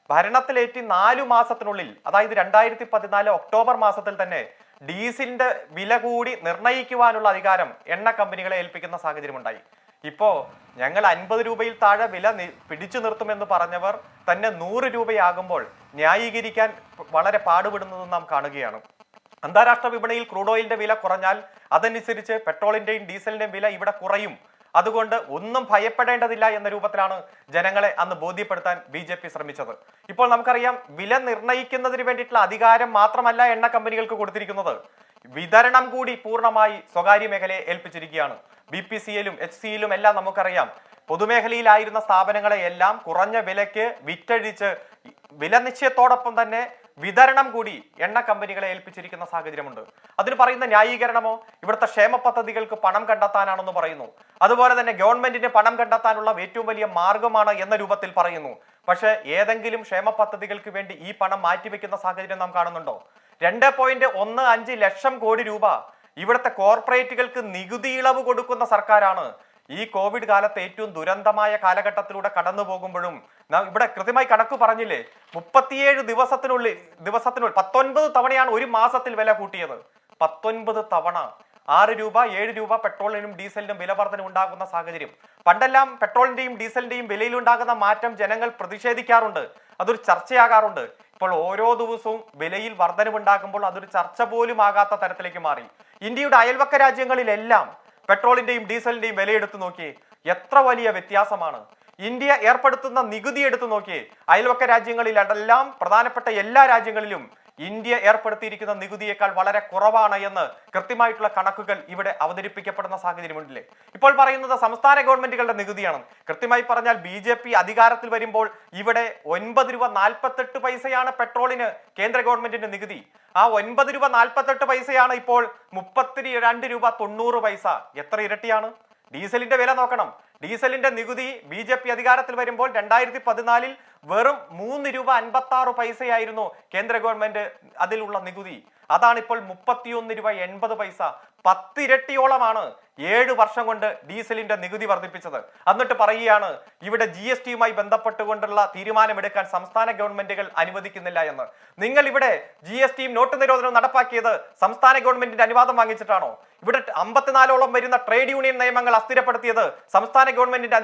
ഭരണത്തിലേറ്റി 4 മാസത്തിനുള്ളിൽ, അതായത് 2014 ഒക്ടോബർ മാസത്തിൽ തന്നെ ഡീസലിന്റെ വില കൂടി നിർണ്ണയിക്കുവാനുള്ള അധികാരം എണ്ണ കമ്പനികളെ ഏൽപ്പിക്കുന്ന സാഹചര്യമുണ്ടായി. ഇപ്പോ ഞങ്ങൾ 50 രൂപയിൽ താഴെ വില പിടിച്ചു നിർത്തുമെന്ന് പറഞ്ഞവർ തന്നെ 100 രൂപയാകുമ്പോൾ ന്യായീകരിക്കാൻ വളരെ പാടുപെടുന്നതും നാം കാണുകയാണ്. അന്താരാഷ്ട്ര വിപണിയിൽ ക്രൂഡ് ഓയിലിന്റെ വില കുറഞ്ഞാൽ അതനുസരിച്ച് പെട്രോളിന്റെയും ഡീസലിന്റെയും വില ഇവിടെ കുറയും. അതുകൊണ്ട് ഒന്നും ഭയപ്പെടേണ്ടതില്ല എന്ന രൂപത്തിലാണ് ജനങ്ങളെ അന്ന് ബോധ്യപ്പെടുത്താൻ BJP ശ്രമിച്ചത്. ഇപ്പോൾ നമുക്കറിയാം, വില നിർണ്ണയിക്കുന്നതിന് വേണ്ടിയിട്ടുള്ള അധികാരം മാത്രമല്ല എണ്ണ കമ്പനികൾക്ക് കൊടുത്തിരിക്കുന്നത്, വിതരണം കൂടി പൂർണ്ണമായി സ്വകാര്യ മേഖലയെ ഏൽപ്പിച്ചിരിക്കുകയാണ്. BPCLും HCLും എല്ലാം നമുക്കറിയാം, പൊതുമേഖലയിലായിരുന്ന സ്ഥാപനങ്ങളെ എല്ലാം കുറഞ്ഞ വിലയ്ക്ക് വിറ്റഴിച്ച് വില നിശ്ചയത്തോടൊപ്പം തന്നെ വിതരണം കൂടി എണ്ണ കമ്പനികളെ ഏൽപ്പിച്ചിരിക്കുന്ന സാഹചര്യമുണ്ട്. അതിന് പറയുന്ന ന്യായീകരണമോ ഇവിടുത്തെ ക്ഷേമ പദ്ധതികൾക്ക് പണം കണ്ടെത്താനാണെന്ന് പറയുന്നു. അതുപോലെ തന്നെ ഗവൺമെന്റിന് പണം കണ്ടെത്താനുള്ള ഏറ്റവും വലിയ മാർഗമാണ് എന്ന രൂപത്തിൽ പറയുന്നു. പക്ഷേ ഏതെങ്കിലും ക്ഷേമ പദ്ധതികൾക്ക് വേണ്ടി ഈ പണം മാറ്റിവെക്കുന്ന സാഹചര്യം നാം കാണുന്നുണ്ടോ? 2.15 ലക്ഷം കോടി രൂപ ഇവിടുത്തെ കോർപ്പറേറ്റുകൾക്ക് നികുതി ഇളവ് കൊടുക്കുന്ന സർക്കാരാണ്. ഈ കോവിഡ് കാലത്ത് ഏറ്റവും ദുരന്തമായ കാലഘട്ടത്തിലൂടെ കടന്നു പോകുമ്പോഴും ഇവിടെ കൃത്യമായി കണക്ക് പറഞ്ഞില്ലേ, 37 ദിവസത്തിനുള്ളിൽ 19 തവണയാണ് ഒരു മാസത്തിൽ വില കൂട്ടിയത്. 19 തവണ 6 രൂപ 7 രൂപ പെട്രോളിനും ഡീസലിനും വില വർധന ഉണ്ടാകുന്ന സാഹചര്യം. പണ്ടെല്ലാം പെട്രോളിന്റെയും ഡീസലിന്റെയും വിലയിലുണ്ടാകുന്ന മാറ്റം ജനങ്ങൾ പ്രതിഷേധിക്കാറുണ്ട്, അതൊരു ചർച്ചയാകാറുണ്ട്. ഇപ്പോൾ ഓരോ ദിവസവും വിലയിൽ വർധനവുണ്ടാകുമ്പോൾ അതൊരു ചർച്ച പോലും ആകാത്ത തരത്തിലേക്ക് മാറി. ഇന്ത്യയുടെ അയൽവക്ക രാജ്യങ്ങളിലെല്ലാം പെട്രോളിന്റെയും ഡീസലിന്റെയും വില എടുത്തു നോക്കിയേ, എത്ര വലിയ വ്യത്യാസമാണ്. ഇന്ത്യ ഏർപ്പെടുത്തുന്ന നികുതി എടുത്തു നോക്കിയേ, അയൽവക്ക രാജ്യങ്ങളിലെല്ലാം പ്രധാനപ്പെട്ട എല്ലാ രാജ്യങ്ങളിലും ഇന്ത്യ ഏർപ്പെടുത്തിയിരിക്കുന്ന നികുതിയേക്കാൾ വളരെ കുറവാണ് എന്ന് കൃത്യമായിട്ടുള്ള കണക്കുകൾ ഇവിടെ അവതരിപ്പിക്കപ്പെടുന്ന സാഹചര്യമുണ്ടല്ലേ. ഇപ്പോൾ പറയുന്നത് സംസ്ഥാന ഗവൺമെന്റുകളുടെ നികുതിയാണ്. കൃത്യമായി പറഞ്ഞാൽ BJP അധികാരത്തിൽ വരുമ്പോൾ ഇവിടെ 9 രൂപ 48 പൈസയാണ് പെട്രോളിന് കേന്ദ്ര ഗവൺമെന്റിന്റെ നികുതി. ആ 9 രൂപ 48 പൈസയാണ് ഇപ്പോൾ 32 രൂപ 90 പൈസ. എത്ര ഇരട്ടിയാണ്? ഡീസലിന്റെ വില നോക്കണം. ഡീസലിന്റെ നികുതി BJP അധികാരത്തിൽ വരുമ്പോൾ 2014 വെറും 3 രൂപ 56 പൈസയായിരുന്നു കേന്ദ്ര ഗവൺമെന്റ് അതിലുള്ള നികുതി. അതാണിപ്പോൾ 31 രൂപ 80 പൈസ. 10 ഇരട്ടിയോളമാണ് 7 വർഷം കൊണ്ട് ഡീസലിന്റെ നികുതി വർദ്ധിപ്പിച്ചത്. എന്നിട്ട് പറയുകയാണ് ഇവിടെ GSTയുമായി ബന്ധപ്പെട്ടുകൊണ്ടുള്ള തീരുമാനമെടുക്കാൻ സംസ്ഥാന ഗവൺമെന്റുകൾ അനുവദിക്കുന്നില്ല എന്ന്. നിങ്ങൾ ഇവിടെ GSTയും നോട്ട് നിരോധനവും നടപ്പാക്കിയത് സംസ്ഥാന ഗവൺമെന്റിന്റെ അനുവാദം വാങ്ങിച്ചിട്ടാണോ? ഇവിടെ 54ഓളം വരുന്ന ട്രേഡ് യൂണിയൻ നിയമങ്ങൾ അസ്ഥിരപ്പെടുത്തിയത് സംസ്ഥാന ഗവൺമെന്റിന്റെ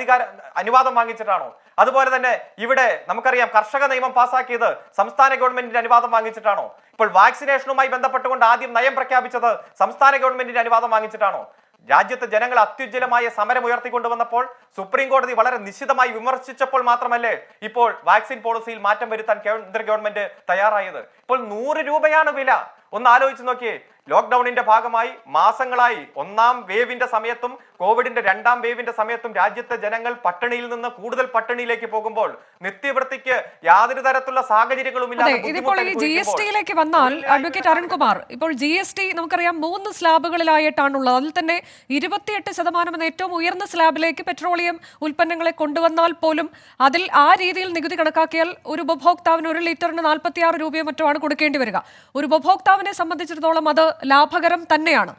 അനുവാദം വാങ്ങിച്ചിട്ടാണോ? അതുപോലെ തന്നെ ഇവിടെ നമുക്കറിയാം കർഷക നിയമം പാസാക്കിയത് സംസ്ഥാന ഗവൺമെന്റിന്റെ അനുവാദം വാങ്ങിച്ചിട്ടാണോ? ഇപ്പോൾ വാക്സിനേഷനുമായി ബന്ധപ്പെട്ടുകൊണ്ട് ആദ്യം നയം പ്രഖ്യാപിച്ചത് സംസ്ഥാന ഗവൺമെന്റിന്റെ അനുവാദം വാങ്ങിച്ചിട്ടാണോ? രാജ്യത്തെ ജനങ്ങൾ അത്യുജ്വലമായ സമരം ഉയർത്തിക്കൊണ്ടുവന്നപ്പോൾ സുപ്രീം കോടതി വളരെ നിശ്ചിതമായി വിമർശിച്ചപ്പോൾ മാത്രമല്ലേ ഇപ്പോൾ വാക്സിൻ പോളിസിയിൽ മാറ്റം വരുത്താൻ കേന്ദ്ര ഗവൺമെന്റ് തയ്യാറായത്. ഇപ്പോൾ 100 രൂപയാണ് വില. ഒന്ന് ആലോചിച്ച് നോക്കിയേ, ലോക്ക്ഡൌണിന്റെ ഭാഗമായി മാസങ്ങളായി ഒന്നാം വേവിന്റെ സമയത്തും കോവിഡിന്റെ രണ്ടാം വേവിന്റെ സമയത്തും രാജ്യത്തെ ജനങ്ങൾ പട്ടിണിയിൽ നിന്ന് കൂടുതൽ പട്ടിണിയിലേക്ക് പോകുമ്പോൾ നിത്യവൃത്തിക്ക് യാതൊരു തരത്തിലുള്ള സാഹചര്യങ്ങളും അതെ, ഇതിപ്പോൾ ഈ ജി എസ് ടിയിലേക്ക് വന്നാൽ അഡ്വക്കേറ്റ് അരുൺകുമാർ, ഇപ്പോൾ ജി എസ് ടി നമുക്കറിയാം 3 സ്ലാബുകളിലായിട്ടാണുള്ളത്. അതിൽ തന്നെ 28% എന്ന ഏറ്റവും ഉയർന്ന സ്ലാബിലേക്ക് പെട്രോളിയം ഉൽപ്പന്നങ്ങളെ കൊണ്ടുവന്നാൽ പോലും അതിൽ ആ രീതിയിൽ നികുതി കണക്കാക്കിയാൽ ഒരു ഉപഭോക്താവിന് 1 ലിറ്ററിന് 46 രൂപയോ മറ്റോ ആണ് കൊടുക്കേണ്ടി വരിക. ഒരു ഉപഭോക്താവിനെ സംബന്ധിച്ചിടത്തോളം അത് ലാഭകരം തന്നെയാണ്.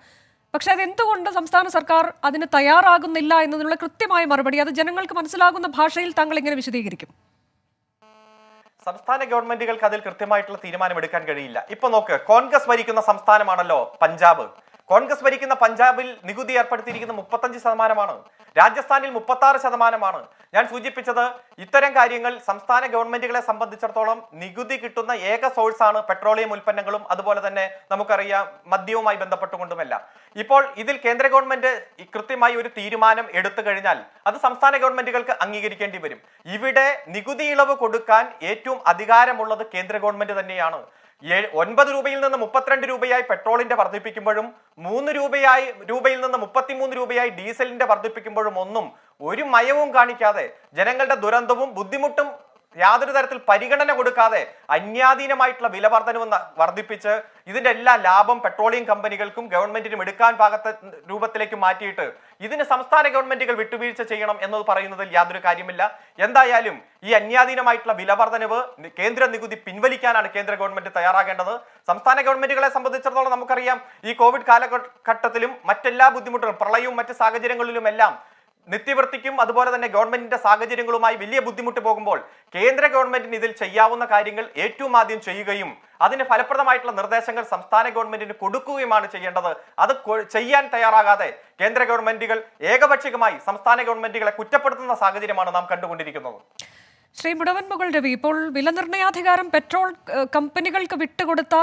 പക്ഷെ അതെന്തുകൊണ്ട് സംസ്ഥാന സർക്കാർ അതിന് തയ്യാറാകുന്നില്ല എന്നതിനുള്ള കൃത്യമായ മറുപടി അത് ജനങ്ങൾക്ക് മനസ്സിലാകുന്ന ഭാഷയിൽ താങ്കൾ എങ്ങനെ വിശദീകരിക്കും? സംസ്ഥാന ഗവൺമെന്റുകൾക്ക് അതിൽ കൃത്യമായിട്ടുള്ള തീരുമാനമെടുക്കാൻ കഴിയില്ല. ഇപ്പൊ നോക്ക്, കോൺഗ്രസ് ഭരിക്കുന്ന സംസ്ഥാനമാണല്ലോ പഞ്ചാബ്. കോൺഗ്രസ് ഭരിക്കുന്ന പഞ്ചാബിൽ നികുതി ഏർപ്പെടുത്തിയിരിക്കുന്ന 35%, രാജസ്ഥാനിൽ 36%. ഞാൻ സൂചിപ്പിച്ചത് ഇത്തരം കാര്യങ്ങൾ സംസ്ഥാന ഗവൺമെന്റുകളെ സംബന്ധിച്ചിടത്തോളം നികുതി കിട്ടുന്ന ഏക സോഴ്സാണ് പെട്രോളിയം ഉൽപ്പന്നങ്ങളും അതുപോലെ തന്നെ നമുക്കറിയാം മദ്യവുമായി ബന്ധപ്പെട്ടുകൊണ്ടുമല്ല. ഇപ്പോൾ ഇതിൽ കേന്ദ്ര ഗവൺമെന്റ് കൃത്യമായി ഒരു തീരുമാനം എടുത്തു കഴിഞ്ഞാൽ അത് സംസ്ഥാന ഗവൺമെന്റുകൾക്ക് അംഗീകരിക്കേണ്ടി വരും. ഇവിടെ നികുതി ഇളവ് കൊടുക്കാൻ ഏറ്റവും അധികാരമുള്ളത് കേന്ദ്ര ഗവൺമെന്റ് തന്നെയാണ്. 9 രൂപയിൽ നിന്ന് 32 രൂപയായി പെട്രോളിന്റെ വർദ്ധിപ്പിക്കുമ്പോഴും 3 രൂപയിൽ നിന്ന് 33 രൂപയായി ഡീസലിന്റെ വർദ്ധിപ്പിക്കുമ്പോഴും ഒന്നും ഒരു മയവും കാണിക്കാതെ ജനങ്ങളുടെ ദുരന്തവും ബുദ്ധിമുട്ടും യാതൊരു തരത്തിൽ പരിഗണന കൊടുക്കാതെ അന്യാധീനമായിട്ടുള്ള വില വർദ്ധിപ്പിച്ച് ഇതിന്റെ എല്ലാ ലാഭം പെട്രോളിയം കമ്പനികൾക്കും ഗവൺമെന്റിനും എടുക്കാൻ പാകത്തെ രൂപത്തിലേക്ക് മാറ്റിയിട്ട് ഇതിന് സംസ്ഥാന ഗവൺമെന്റുകൾ വിട്ടുവീഴ്ച ചെയ്യണം എന്നത് പറയുന്നതിൽ യാതൊരു കാര്യമില്ല. എന്തായാലും ഈ അന്യാധീനമായിട്ടുള്ള വില വർധനവ് കേന്ദ്ര നികുതി പിൻവലിക്കാനാണ് കേന്ദ്ര ഗവൺമെന്റ് തയ്യാറാകേണ്ടത്. സംസ്ഥാന ഗവൺമെന്റുകളെ സംബന്ധിച്ചിടത്തോളം നമുക്കറിയാം ഈ കോവിഡ് കാലഘട്ടത്തിലും മറ്റെല്ലാ ബുദ്ധിമുട്ടുകളും പ്രളയവും മറ്റ് സാഹചര്യങ്ങളിലുമെല്ലാം നിത്യവൃത്തിക്കും അതുപോലെ തന്നെ ഗവൺമെന്റിന്റെ സാഹചര്യങ്ങളുമായി വലിയ ബുദ്ധിമുട്ട് പോകുമ്പോൾ കേന്ദ്ര ഗവൺമെന്റിന് ഇതിൽ ചെയ്യാവുന്ന കാര്യങ്ങൾ ഏറ്റവും ആദ്യം ചെയ്യുകയും അതിന് ഫലപ്രദമായിട്ടുള്ള നിർദ്ദേശങ്ങൾ സംസ്ഥാന ഗവൺമെന്റിന് കൊടുക്കുകയുമാണ് ചെയ്യേണ്ടത്. അത് ചെയ്യാൻ തയ്യാറാകാതെ കേന്ദ്ര ഗവൺമെന്റുകൾ ഏകപക്ഷീയമായി സംസ്ഥാന ഗവൺമെന്റുകളെ കുറ്റപ്പെടുത്തുന്ന സാഹചര്യമാണ് നാം കണ്ടുകൊണ്ടിരിക്കുന്നത്. ശ്രീ മുടവൻ മുകൾ രവി, ഇപ്പോൾ വില നിർണ്ണയാധികാരം പെട്രോൾ കമ്പനികൾക്ക് വിട്ടുകൊടുത്ത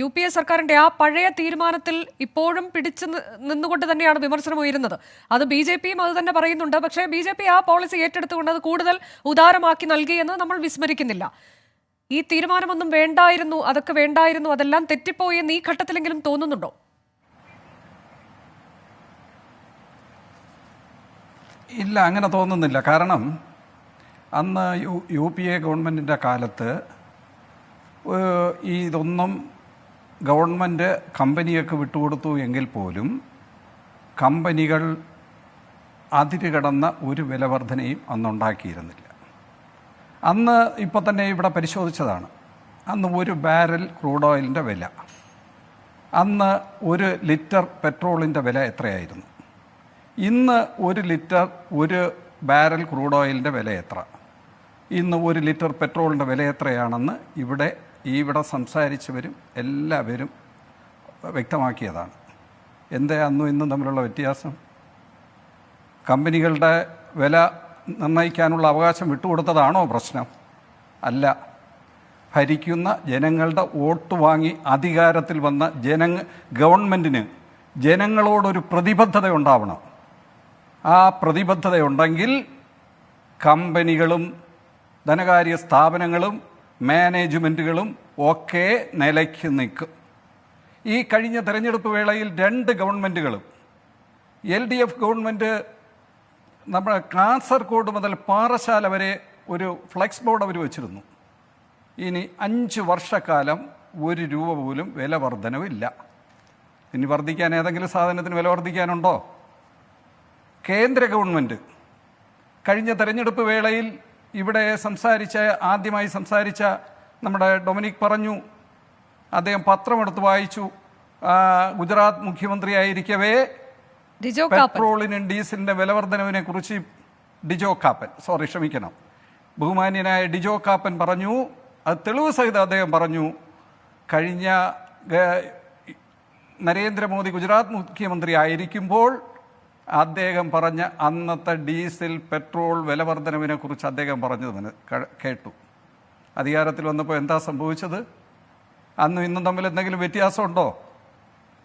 UPA സർക്കാരിന്റെ ആ പഴയ തീരുമാനത്തിൽ ഇപ്പോഴും പിടിച്ചു നിന്നുകൊണ്ട് തന്നെയാണ് വിമർശനം ഉയരുന്നത്. അത് BJPയും അത് തന്നെ പറയുന്നുണ്ട്. പക്ഷേ BJP ആ പോളിസി ഏറ്റെടുത്തുകൊണ്ട് അത് കൂടുതൽ ഉദാരമാക്കി നൽകിയെന്ന് നമ്മൾ വിസ്മരിക്കുന്നില്ല. ഈ തീരുമാനമൊന്നും വേണ്ടായിരുന്നു, അതൊക്കെ വേണ്ടായിരുന്നു, അതെല്ലാം തെറ്റിപ്പോയി എന്ന് ഈ ഘട്ടത്തിലെങ്കിലും തോന്നുന്നുണ്ടോ? ഇല്ല, അങ്ങനെ തോന്നുന്നില്ല. കാരണം അന്ന് UPA ഗവൺമെൻറ്റിൻ്റെ കാലത്ത് ഇതൊന്നും ഗവൺമെൻറ് കമ്പനിയൊക്കെ വിട്ടുകൊടുത്തു എങ്കിൽ പോലും കമ്പനികൾ അതിര് കടന്ന ഒരു വില വർധനയും അന്നുണ്ടാക്കിയിരുന്നില്ല. അന്ന് ഇപ്പോൾ തന്നെ ഇവിടെ പരിശോധിച്ചതാണ്. അന്ന് 1 ബാരൽ ക്രൂഡ് ഓയിലിൻ്റെ വില, അന്ന് 1 ലിറ്റർ പെട്രോളിൻ്റെ വില എത്രയായിരുന്നു? ഇന്ന് 1 ലിറ്റർ 1 ബാരൽ ക്രൂഡ് ഓയിലിൻ്റെ വില എത്ര? ഇന്ന് 1 ലിറ്റർ പെട്രോളിൻ്റെ വില എത്രയാണെന്ന് ഇവിടെ സംസാരിച്ചവരും എല്ലാവരും വ്യക്തമാക്കിയതാണ്. എന്താ അന്നും ഇന്നും തമ്മിലുള്ള വ്യത്യാസം? കമ്പനികളുടെ വില നിർണ്ണയിക്കാനുള്ള അവകാശം വിട്ടുകൊടുത്തതാണോ പ്രശ്നം? അല്ല. ഭരിക്കുന്ന ജനങ്ങളുടെ വോട്ട് വാങ്ങി അധികാരത്തിൽ വന്ന ഗവൺമെൻറ്റിന് ജനങ്ങളോടൊരു പ്രതിബദ്ധത ഉണ്ടാവണം. ആ പ്രതിബദ്ധതയുണ്ടെങ്കിൽ കമ്പനികളും ധനകാര്യ സ്ഥാപനങ്ങളും മാനേജ്മെൻറ്റുകളും ഒക്കെ നിലയ്ക്ക് നിൽക്കും. ഈ കഴിഞ്ഞ തെരഞ്ഞെടുപ്പ് വേളയിൽ 2 ഗവൺമെൻറ്റുകളും LDF ഗവൺമെൻറ് നമ്മുടെ കാസർഗോഡ് മുതൽ പാറശാല വരെ ഒരു ഫ്ലെക്സ് ബോർഡ് അവർ വെച്ചിരുന്നു. ഇനി 5 വർഷക്കാലം 1 രൂപ പോലും വില വർധനവില്ല. ഇനി വർദ്ധിക്കാൻ ഏതെങ്കിലും സാധനത്തിന് വില വർദ്ധിക്കാനുണ്ടോ? കേന്ദ്ര ഗവൺമെൻറ് കഴിഞ്ഞ തെരഞ്ഞെടുപ്പ് വേളയിൽ ഇവിടെ ആദ്യമായി സംസാരിച്ച നമ്മുടെ ഡൊമിനിക് പറഞ്ഞു, അദ്ദേഹം പത്രമെടുത്ത് വായിച്ചു. ഗുജറാത്ത് മുഖ്യമന്ത്രിയായിരിക്കവേ പെട്രോളിനും ഡീസലിൻ്റെ വില വർധനവിനെ കുറിച്ച് ബഹുമാന്യനായ ഡിജോ കാപ്പൻ പറഞ്ഞു. അത് തെളിവ് സഹിതം അദ്ദേഹം പറഞ്ഞു. കഴിഞ്ഞ നരേന്ദ്രമോദി ഗുജറാത്ത് മുഖ്യമന്ത്രി ആയിരിക്കുമ്പോൾ അദ്ദേഹം പറഞ്ഞ അന്നത്തെ ഡീസൽ പെട്രോൾ വില വർധനവിനെ കുറിച്ച് അദ്ദേഹം പറഞ്ഞത് കേട്ടു. അധികാരത്തിൽ വന്നപ്പോൾ എന്താ സംഭവിച്ചത്? അന്നും ഇന്നും തമ്മിൽ എന്തെങ്കിലും വ്യത്യാസമുണ്ടോ?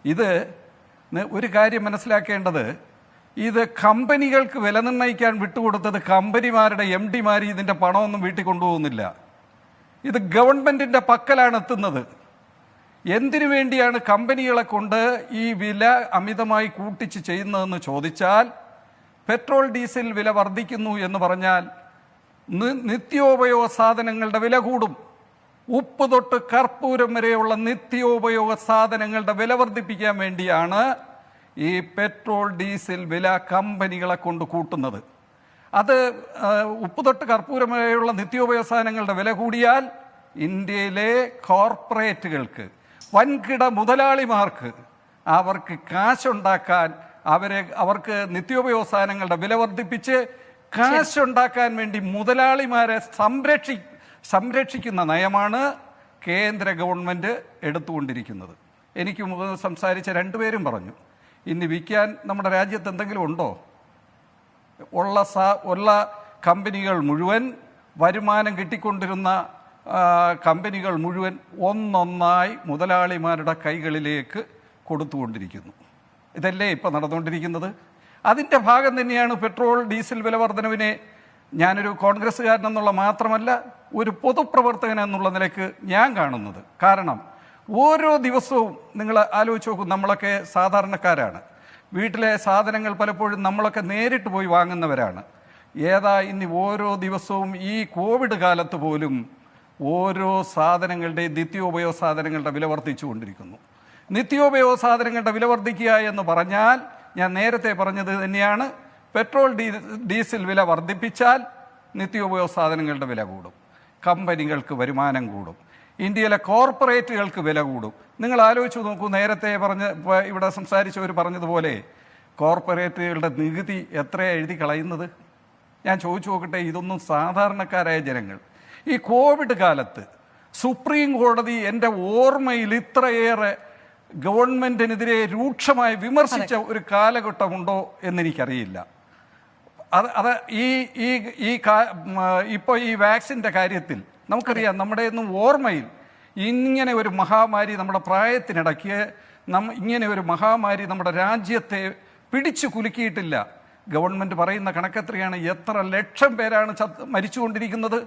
ഇത് ഒരു കാര്യം മനസ്സിലാക്കേണ്ടത്, ഇത് കമ്പനികൾക്ക് വില നിർണ്ണയിക്കാൻ വിട്ടുകൊടുത്തത് കമ്പനിമാരുടെ MDമാർ ഇതിൻ്റെ പണമൊന്നും വീട്ടിൽ കൊണ്ടുപോകുന്നില്ല. ഇത് ഗവൺമെൻറ്റിൻ്റെ പക്കലാണ് എത്തുന്നത്. എന്തിനു വേണ്ടിയാണ് കമ്പനികളെ കൊണ്ട് ഈ വില അമിതമായി കൂട്ടിച്ച് ചെയ്യുന്നതെന്ന് ചോദിച്ചാൽ, പെട്രോൾ ഡീസൽ വില വർദ്ധിക്കുന്നു എന്ന് പറഞ്ഞാൽ നിത്യോപയോഗ സാധനങ്ങളുടെ വില കൂടും. ഉപ്പ് തൊട്ട് കർപ്പൂരം വരെയുള്ള നിത്യോപയോഗ സാധനങ്ങളുടെ വില വർദ്ധിപ്പിക്കാൻ വേണ്ടിയാണ് ഈ പെട്രോൾ ഡീസൽ വില കമ്പനികളെ കൊണ്ട് കൂട്ടുന്നത്. അത് ഉപ്പ് തൊട്ട് കർപ്പൂരം വരെയുള്ള നിത്യോപയോഗ സാധനങ്ങളുടെ വില കൂടിയാൽ ഇന്ത്യയിലെ കോർപ്പറേറ്റുകൾക്ക്, വൻകിട മുതലാളിമാർക്ക് അവർക്ക് കാശുണ്ടാക്കാൻ, അവർക്ക് നിത്യോപയോഗ സാധനങ്ങളുടെ വില വർദ്ധിപ്പിച്ച് കാശുണ്ടാക്കാൻ വേണ്ടി മുതലാളിമാരെ സംരക്ഷിക്കുന്ന നയമാണ് കേന്ദ്ര ഗവൺമെൻറ് എടുത്തുകൊണ്ടിരിക്കുന്നത്. എനിക്ക് മുമ്പ് സംസാരിച്ച രണ്ടുപേരും പറഞ്ഞു, ഇനി വിൽക്കാൻ നമ്മുടെ രാജ്യത്ത് എന്തെങ്കിലും ഉണ്ടോ? ഉള്ള കമ്പനികൾ മുഴുവൻ, വരുമാനം കിട്ടിക്കൊണ്ടിരുന്ന കമ്പനികൾ മുഴുവൻ ഒന്നൊന്നായി മുതലാളിമാരുടെ കൈകളിലേക്ക് കൊടുത്തുകൊണ്ടിരിക്കുന്നു. ഇതല്ലേ ഇപ്പോൾ നടന്നുകൊണ്ടിരിക്കുന്നത്? അതിൻ്റെ ഭാഗം തന്നെയാണ് പെട്രോൾ ഡീസൽ വില വർധനവിനെ ഞാനൊരു കോൺഗ്രസ്സുകാരനെന്നുള്ള മാത്രമല്ല, ഒരു പൊതുപ്രവർത്തകൻ എന്നുള്ള നിലയ്ക്ക് ഞാൻ കാണുന്നത്. കാരണം ഓരോ ദിവസവും നിങ്ങൾ ആലോചിച്ച് നോക്കൂ, നമ്മളൊക്കെ സാധാരണക്കാരാണ്. വീട്ടിലെ സാധനങ്ങൾ പലപ്പോഴും നമ്മളൊക്കെ നേരിട്ട് പോയി വാങ്ങുന്നവരാണ്. ഇനി ഓരോ ദിവസവും ഈ കോവിഡ് കാലത്ത് പോലും ഓരോ സാധനങ്ങളുടെയും നിത്യോപയോഗ സാധനങ്ങളുടെ വില വർദ്ധിച്ചുകൊണ്ടിരിക്കുന്നു. നിത്യോപയോഗ സാധനങ്ങളുടെ വില വർദ്ധിക്കുക എന്ന് പറഞ്ഞാൽ, ഞാൻ നേരത്തെ പറഞ്ഞത് തന്നെയാണ്, പെട്രോൾ ഡീസൽ വില വർദ്ധിപ്പിച്ചാൽ നിത്യോപയോഗ സാധനങ്ങളുടെ വില കൂടും, കമ്പനികൾക്ക് വരുമാനം കൂടും, ഇന്ത്യയിലെ കോർപ്പറേറ്റുകൾക്ക് വില കൂടും. നിങ്ങൾ ആലോചിച്ച് നോക്കൂ, നേരത്തെ ഇവിടെ സംസാരിച്ചവർ പറഞ്ഞതുപോലെ കോർപ്പറേറ്റുകളുടെ നികുതി എത്രയാണ് എഴുതി കളയുന്നത്? ഞാൻ ചോദിച്ചു നോക്കട്ടെ, ഇതൊന്നും സാധാരണക്കാരായ ജനങ്ങൾ ഈ കോവിഡ് കാലത്ത് സുപ്രീം കോടതി എൻ്റെ ഓർമ്മയിൽ ഇത്രയേറെ ഗവൺമെൻറ്റിനെതിരെ രൂക്ഷമായി വിമർശിച്ച ഒരു കാലഘട്ടമുണ്ടോ എന്നെനിക്കറിയില്ല. അത് ഇപ്പോൾ ഈ വാക്സിൻ്റെ കാര്യത്തിൽ നമുക്കറിയാം, നമ്മുടെ ഒന്നും ഓർമ്മയിൽ ഇങ്ങനെ ഒരു മഹാമാരി നമ്മുടെ പ്രായത്തിനിടയ്ക്ക് ഇങ്ങനെ ഒരു മഹാമാരി നമ്മുടെ രാജ്യത്തെ പിടിച്ചു കുലുക്കിയിട്ടില്ല. ഗവൺമെൻറ് പറയുന്ന കണക്കെത്രയാണ്? എത്ര ലക്ഷം പേരാണ് മരിച്ചുകൊണ്ടിരിക്കുന്നത്,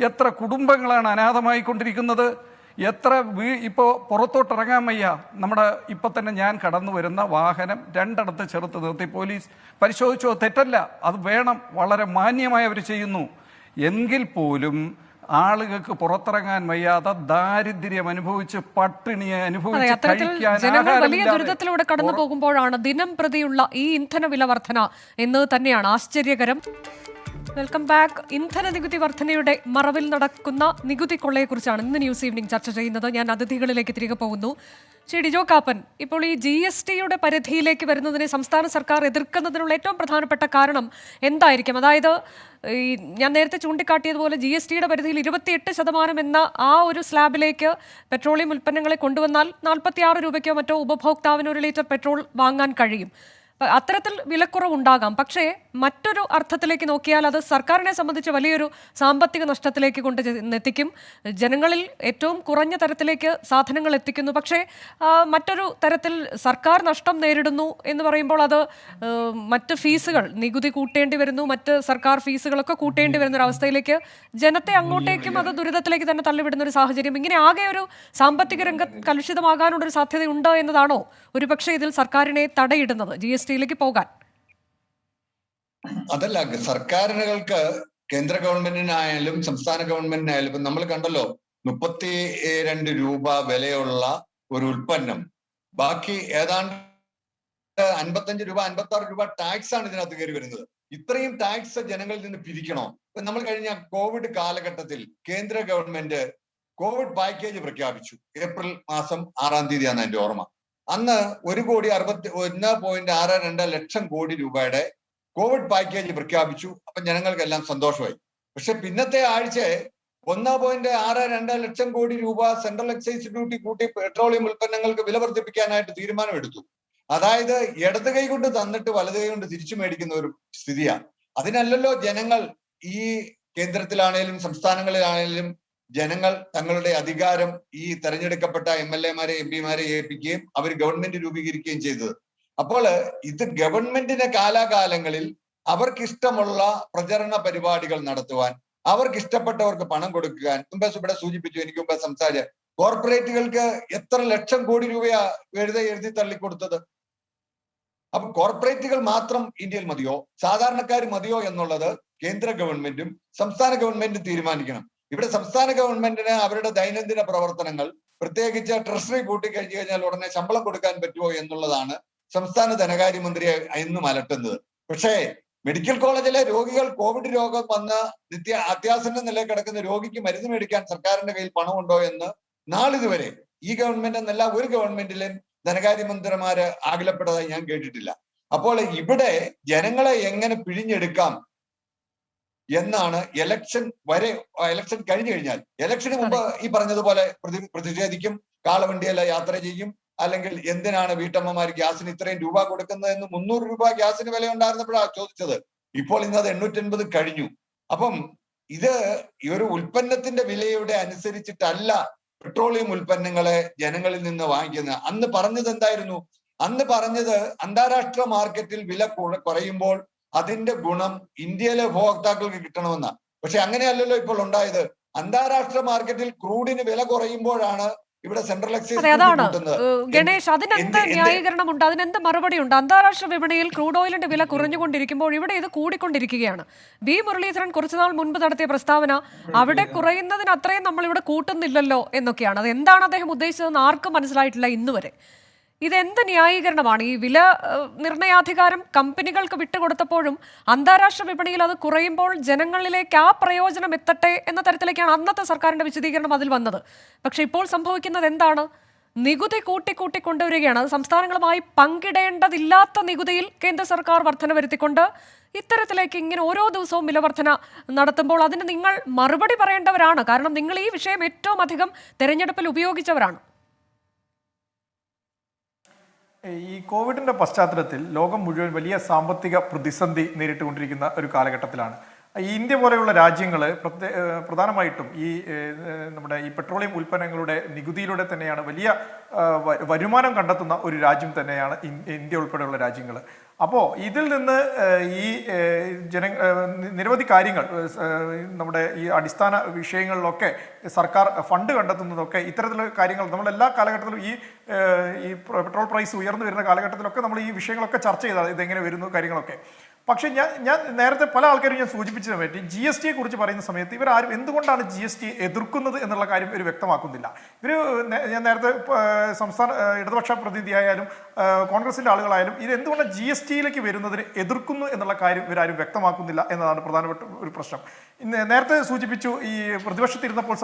എത്ര കുടുംബങ്ങളാണ് അനാഥമായിക്കൊണ്ടിരിക്കുന്നത്, ഇപ്പോൾ പുറത്തോട്ടിറങ്ങാൻ വയ്യ. ഇപ്പം തന്നെ ഞാൻ കടന്നു വരുന്ന വാഹനം രണ്ടിടത്ത് ചെറുത്ത് നിർത്തി പോലീസ് പരിശോധിച്ചോ? തെറ്റല്ല, അത് വേണം, വളരെ മാന്യമായി അവർ ചെയ്യുന്നു. എങ്കിൽ പോലും ആളുകൾക്ക് പുറത്തിറങ്ങാൻ വയ്യാതെ ദാരിദ്ര്യം അനുഭവിച്ച് പട്ടിണിയെ ജനങ്ങൾ വലിയ ദുരിതത്തിലൂടെ കടന്നു പോകുമ്പോഴാണ് ദിനം പ്രതിയുള്ള ഈ ഇന്ധന വില വർധന എന്നത് തന്നെയാണ് ആശ്ചര്യകരം. Welcome back. ഇന്ധന നികുതി വർധനയുടെ മറവിൽ നടക്കുന്ന നികുതി കൊള്ളയെക്കുറിച്ചാണ് ഇന്ന് ന്യൂസ് ഈവനിംഗ് ചർച്ച ചെയ്യുന്നത്. ഞാൻ അതിഥികളിലേക്ക് തിരികെ പോകുന്നു. ശ്രീ ഡിജോ കാപ്പൻ, ഇപ്പോൾ ഈ GSTയുടെ പരിധിയിലേക്ക് വരുന്നതിനെ സംസ്ഥാന സർക്കാർ എതിർക്കുന്നതിനുള്ള ഏറ്റവും പ്രധാനപ്പെട്ട കാരണം എന്തായിരിക്കും? അതായത് ഞാൻ നേരത്തെ ചൂണ്ടിക്കാട്ടിയതുപോലെ GSTയുടെ പരിധിയിൽ 28% എന്ന ആ ഒരു സ്ലാബിലേക്ക് പെട്രോളിയം ഉൽപ്പന്നങ്ങളെ കൊണ്ടുവന്നാൽ 46 രൂപയ്ക്കോ മറ്റോ ഉപഭോക്താവിന് 1 ലിറ്റർ പെട്രോൾ വാങ്ങാൻ കഴിയും. അത്തരത്തിൽ വിലക്കുറവുണ്ടാകാം. പക്ഷേ മറ്റൊരു അർത്ഥത്തിലേക്ക് നോക്കിയാൽ അത് സർക്കാരിനെ സംബന്ധിച്ച് വലിയൊരു സാമ്പത്തിക നഷ്ടത്തിലേക്ക് എത്തിക്കും. ജനങ്ങളിൽ ഏറ്റവും കുറഞ്ഞ തരത്തിലേക്ക് സാധനങ്ങൾ എത്തിക്കുന്നു. പക്ഷേ മറ്റൊരു തരത്തിൽ സർക്കാർ നഷ്ടം നേരിടുന്നു എന്ന് പറയുമ്പോൾ അത് മറ്റ് ഫീസുകൾ, നികുതി കൂട്ടേണ്ടി വരുന്നു, മറ്റ് സർക്കാർ ഫീസുകളൊക്കെ കൂട്ടേണ്ടി വരുന്ന ഒരു അവസ്ഥയിലേക്ക് ജനത്തെ അങ്ങോട്ടേക്കും അത് ദുരിതത്തിലേക്ക് തന്നെ തള്ളിവിടുന്ന ഒരു സാഹചര്യം. ഇങ്ങനെ ആകെ ഒരു സാമ്പത്തിക രംഗം കലുഷിതമാകാനുള്ളൊരു സാധ്യതയുണ്ട് എന്നതാണോ ഒരുപക്ഷെ ഇതിൽ സർക്കാരിനെ തടയിടുന്നത് GSTയിലേക്ക് പോകാൻ? അതല്ല, സർക്കാരുകൾക്ക്, കേന്ദ്ര ഗവൺമെന്റിനായാലും സംസ്ഥാന ഗവൺമെന്റിനായാലും ഇപ്പൊ നമ്മൾ കണ്ടല്ലോ, 32 രൂപ വിലയുള്ള ഒരു ഉൽപ്പന്നം, ബാക്കി ഏതാണ്ട് 55 രൂപ 56 രൂപ ടാക്സ് ആണ് ഇതിനകത്ത് കയറി വരുന്നത്. ഇത്രയും ടാക്സ് ജനങ്ങളിൽ നിന്ന് പിരിക്കണോ? ഇപ്പൊ നമ്മൾ കഴിഞ്ഞ കോവിഡ് കാലഘട്ടത്തിൽ കേന്ദ്ര ഗവൺമെന്റ് കോവിഡ് പാക്കേജ് പ്രഖ്യാപിച്ചു. ഏപ്രിൽ മാസം 6-ാം തീയതിയാണ് എന്റെ ഓർമ്മ. അന്ന് 1,61.62 ലക്ഷം കോടി രൂപയുടെ കോവിഡ് പാക്കേജ് പ്രഖ്യാപിച്ചു. അപ്പൊ ജനങ്ങൾക്കെല്ലാം സന്തോഷമായി. പക്ഷെ പിന്നത്തെ ആഴ്ച 1.62 ലക്ഷം കോടി രൂപ സെൻട്രൽ എക്സൈസ് ഡ്യൂട്ടി കൂട്ടി പെട്രോളിയം ഉൽപ്പന്നങ്ങൾക്ക് വില വർദ്ധിപ്പിക്കാനായിട്ട് തീരുമാനമെടുത്തു. അതായത് ഇടത് കൈ കൊണ്ട് തന്നിട്ട് വലത് കൈ കൊണ്ട് തിരിച്ചു മേടിക്കുന്ന ഒരു സ്ഥിതിയാണ്. അതിനല്ലല്ലോ ജനങ്ങൾ, ഈ കേന്ദ്രത്തിലാണേലും സംസ്ഥാനങ്ങളിലാണേലും ജനങ്ങൾ തങ്ങളുടെ അധികാരം ഈ തെരഞ്ഞെടുക്കപ്പെട്ട MLA-മാരെ MP-മാരെ ഏൽപ്പിക്കുകയും അവർ ഗവൺമെന്റ് രൂപീകരിക്കുകയും ചെയ്തത്. അപ്പോൾ ഇത് ഗവൺമെന്റിന്റെ കാലാകാലങ്ങളിൽ അവർക്കിഷ്ടമുള്ള പ്രചരണ പരിപാടികൾ നടത്തുവാൻ, അവർക്ക് ഇഷ്ടപ്പെട്ടവർക്ക് പണം കൊടുക്കാൻ, മുമ്പേ ഇവിടെ സൂചിപ്പിച്ചു, എനിക്ക് മുമ്പേ സംസാരിച്ച കോർപ്പറേറ്റുകൾക്ക് എത്ര ലക്ഷം കോടി രൂപയാ എഴുതി തള്ളിക്കൊടുത്തത്? അപ്പൊ കോർപ്പറേറ്റുകൾ മാത്രം ഇന്ത്യയിൽ മതിയോ, സാധാരണക്കാർ മതിയോ എന്നുള്ളത് കേന്ദ്ര ഗവൺമെന്റും സംസ്ഥാന ഗവൺമെന്റും തീരുമാനിക്കണം. ഇവിടെ സംസ്ഥാന ഗവൺമെന്റിന് അവരുടെ ദൈനംദിന പ്രവർത്തനങ്ങൾ, പ്രത്യേകിച്ച് ട്രഷറി കൂട്ടി കഴിഞ്ഞു കഴിഞ്ഞാൽ ഉടനെ ശമ്പളം കൊടുക്കാൻ പറ്റുമോ എന്നുള്ളതാണ് സംസ്ഥാന ധനകാര്യമന്ത്രിയെ എന്നും അലട്ടുന്നത്. പക്ഷേ മെഡിക്കൽ കോളേജിലെ രോഗികൾ കോവിഡ് രോഗം വന്ന് അത്യാസന്ന നിലയിൽ കിടക്കുന്ന രോഗിക്ക് മരുന്ന് മേടിക്കാൻ സർക്കാരിന്റെ കയ്യിൽ പണമുണ്ടോ എന്ന് നാളിതുവരെ ഈ ഗവൺമെന്റ് എന്നല്ല ഒരു ഗവൺമെന്റിലും ധനകാര്യമന്ത്രിമാര് ആകുലപ്പെട്ടതായി ഞാൻ കേട്ടിട്ടില്ല. അപ്പോൾ ഇവിടെ ജനങ്ങളെ എങ്ങനെ പിഴിഞ്ഞെടുക്കാം എന്നാണ് ഇലക്ഷൻ കഴിഞ്ഞു കഴിഞ്ഞാൽ, ഇലക്ഷന് മുമ്പ് ഈ പറഞ്ഞതുപോലെ പ്രതിഷേധിക്കും, കാളവണ്ടിയല്ല യാത്ര ചെയ്യും, അല്ലെങ്കിൽ എന്തിനാണ് വീട്ടമ്മമാർ ഗ്യാസിന് ഇത്രയും രൂപ കൊടുക്കുന്നത് എന്ന് 300 രൂപ ഗ്യാസിന് വില ഉണ്ടായിരുന്നപ്പോഴാണ് ചോദിച്ചത്. ഇപ്പോൾ ഇന്ന് അത് 850 കഴിഞ്ഞു. അപ്പം ഇത് ഈ ഒരു ഉൽപ്പന്നത്തിന്റെ വിലയുടെ അനുസരിച്ചിട്ടല്ല പെട്രോളിയം ഉൽപ്പന്നങ്ങളെ ജനങ്ങളിൽ നിന്ന് വാങ്ങിക്കുന്നത്. അന്ന് പറഞ്ഞത് എന്തായിരുന്നു? അന്ന് പറഞ്ഞത് അന്താരാഷ്ട്ര മാർക്കറ്റിൽ വില കുറയുമ്പോൾ അതിന്റെ ഗുണം ഇന്ത്യയിലെ ഉപഭോക്താക്കൾക്ക് കിട്ടണമെന്ന. പക്ഷെ അങ്ങനെയല്ലല്ലോ ഇപ്പോൾ ഉണ്ടായത്. അന്താരാഷ്ട്ര മാർക്കറ്റിൽ ക്രൂഡിന് വില കുറയുമ്പോഴാണ് ഇവിടെ സെൻട്രൽ എക്സൈസ് അതാണ് ഗണേഷ്, അതിനെന്ത് ന്യായീകരണമുണ്ട്, അതിനെന്ത് മറുപടി ഉണ്ട്? അന്താരാഷ്ട്ര വിപണിയിൽ ക്രൂഡ് ഓയിലിന്റെ വില കുറഞ്ഞുകൊണ്ടിരിക്കുമ്പോൾ ഇവിടെ ഇത് കൂടിക്കൊണ്ടിരിക്കുകയാണ്. വി മുരളീധരൻ കുറച്ചുനാൾ മുൻപ് നടത്തിയ പ്രസ്താവന അവിടെ കുറയുന്നതിന് അത്രയും നമ്മൾ ഇവിടെ കൂട്ടുന്നില്ലല്ലോ എന്നൊക്കെയാണ്. അത് എന്താണ് അദ്ദേഹം ഉദ്ദേശിച്ചതെന്ന് ആർക്കും മനസ്സിലായിട്ടില്ല ഇന്നുവരെ. ഇതെന്ത് ന്യായീകരണമാണ്? ഈ വില നിർണയാധികാരം കമ്പനികൾക്ക് വിട്ടുകൊടുത്തപ്പോഴും അന്താരാഷ്ട്ര വിപണിയിൽ അത് കുറയുമ്പോൾ ജനങ്ങളിലേക്ക് ആ പ്രയോജനം എത്തട്ടെ എന്ന തരത്തിലേക്കാണ് അന്നത്തെ സർക്കാരിന്റെ വിശദീകരണം അതിൽ വന്നത്. പക്ഷെ ഇപ്പോൾ സംഭവിക്കുന്നത് എന്താണ്? നികുതി കൂട്ടി കൊണ്ടുവരികയാണ്. അത് സംസ്ഥാനങ്ങളുമായി പങ്കിടേണ്ടതില്ലാത്ത നികുതിയിൽ കേന്ദ്ര സർക്കാർ വർധന വരുത്തിക്കൊണ്ട് ഇത്തരത്തിലേക്ക് ഇങ്ങനെ ഓരോ ദിവസവും വിലവർധന നടത്തുമ്പോൾ അതിന് നിങ്ങൾ മറുപടി പറയേണ്ടവരാണ്. കാരണം നിങ്ങൾ ഈ വിഷയം ഏറ്റവും അധികം തെരഞ്ഞെടുപ്പിൽ ഉപയോഗിച്ചവരാണ്. ഈ കോവിഡിന്റെ പശ്ചാത്തലത്തിൽ ലോകം മുഴുവൻ വലിയ സാമ്പത്തിക പ്രതിസന്ധി നേരിട്ടുകൊണ്ടിരിക്കുന്ന ഒരു കാലഘട്ടത്തിലാണ് ഈ ഇന്ത്യ പോലെയുള്ള രാജ്യങ്ങൾ പ്രധാനമായിട്ടും ഈ നമ്മുടെ ഈ പെട്രോളിയം ഉൽപ്പന്നങ്ങളുടെ നികുതിയിലൂടെ തന്നെയാണ് വലിയ വരുമാനം കണ്ടെത്തുന്ന ഒരു രാജ്യം തന്നെയാണ് ഇന്ത്യ ഉൾപ്പെടെയുള്ള രാജ്യങ്ങൾ. അപ്പോൾ ഇതിൽ നിന്ന് ഈ നിരവധി കാര്യങ്ങൾ നമ്മുടെ ഈ അടിസ്ഥാന വിഷയങ്ങളിലൊക്കെ സർക്കാർ ഫണ്ട് കണ്ടെത്തുന്നതൊക്കെ ഇത്തരത്തിലുള്ള കാര്യങ്ങൾ നമ്മളെല്ലാ കാലഘട്ടത്തിലും ഈ പെട്രോൾ പ്രൈസ് ഉയർന്നു വരുന്ന കാലഘട്ടത്തിലൊക്കെ നമ്മൾ ഈ വിഷയങ്ങളൊക്കെ ചർച്ച ചെയ്തതാണ്, ഇതെങ്ങനെ വരുന്നു കാര്യങ്ങളൊക്കെ. പക്ഷേ ഞാൻ നേരത്തെ പല ആൾക്കാരും ഞാൻ സൂചിപ്പിച്ചതിനെ പറ്റി GST കുറിച്ച് പറയുന്ന സമയത്ത് ഇവരാരും എന്തുകൊണ്ടാണ് GST എതിർക്കുന്നത് എന്നുള്ള കാര്യം ഇവർ വ്യക്തമാക്കുന്നില്ല. ഞാൻ നേരത്തെ സംസ്ഥാന ഇടതുപക്ഷ പ്രതിനിധിയായാലും കോൺഗ്രസിന്റെ ആളുകളായാലും ഇത് എന്തുകൊണ്ടാണ് GSTയിലേക്ക് വരുന്നതിന് എതിർക്കുന്നു എന്നുള്ള കാര്യം ഇവരാരും വ്യക്തമാക്കുന്നില്ല എന്നതാണ് പ്രധാനപ്പെട്ട ഒരു പ്രശ്നം. നേരത്തെ സൂചിപ്പിച്ചു, ഈ പ്രതിപക്ഷത്തിരുന്നപ്പോൾ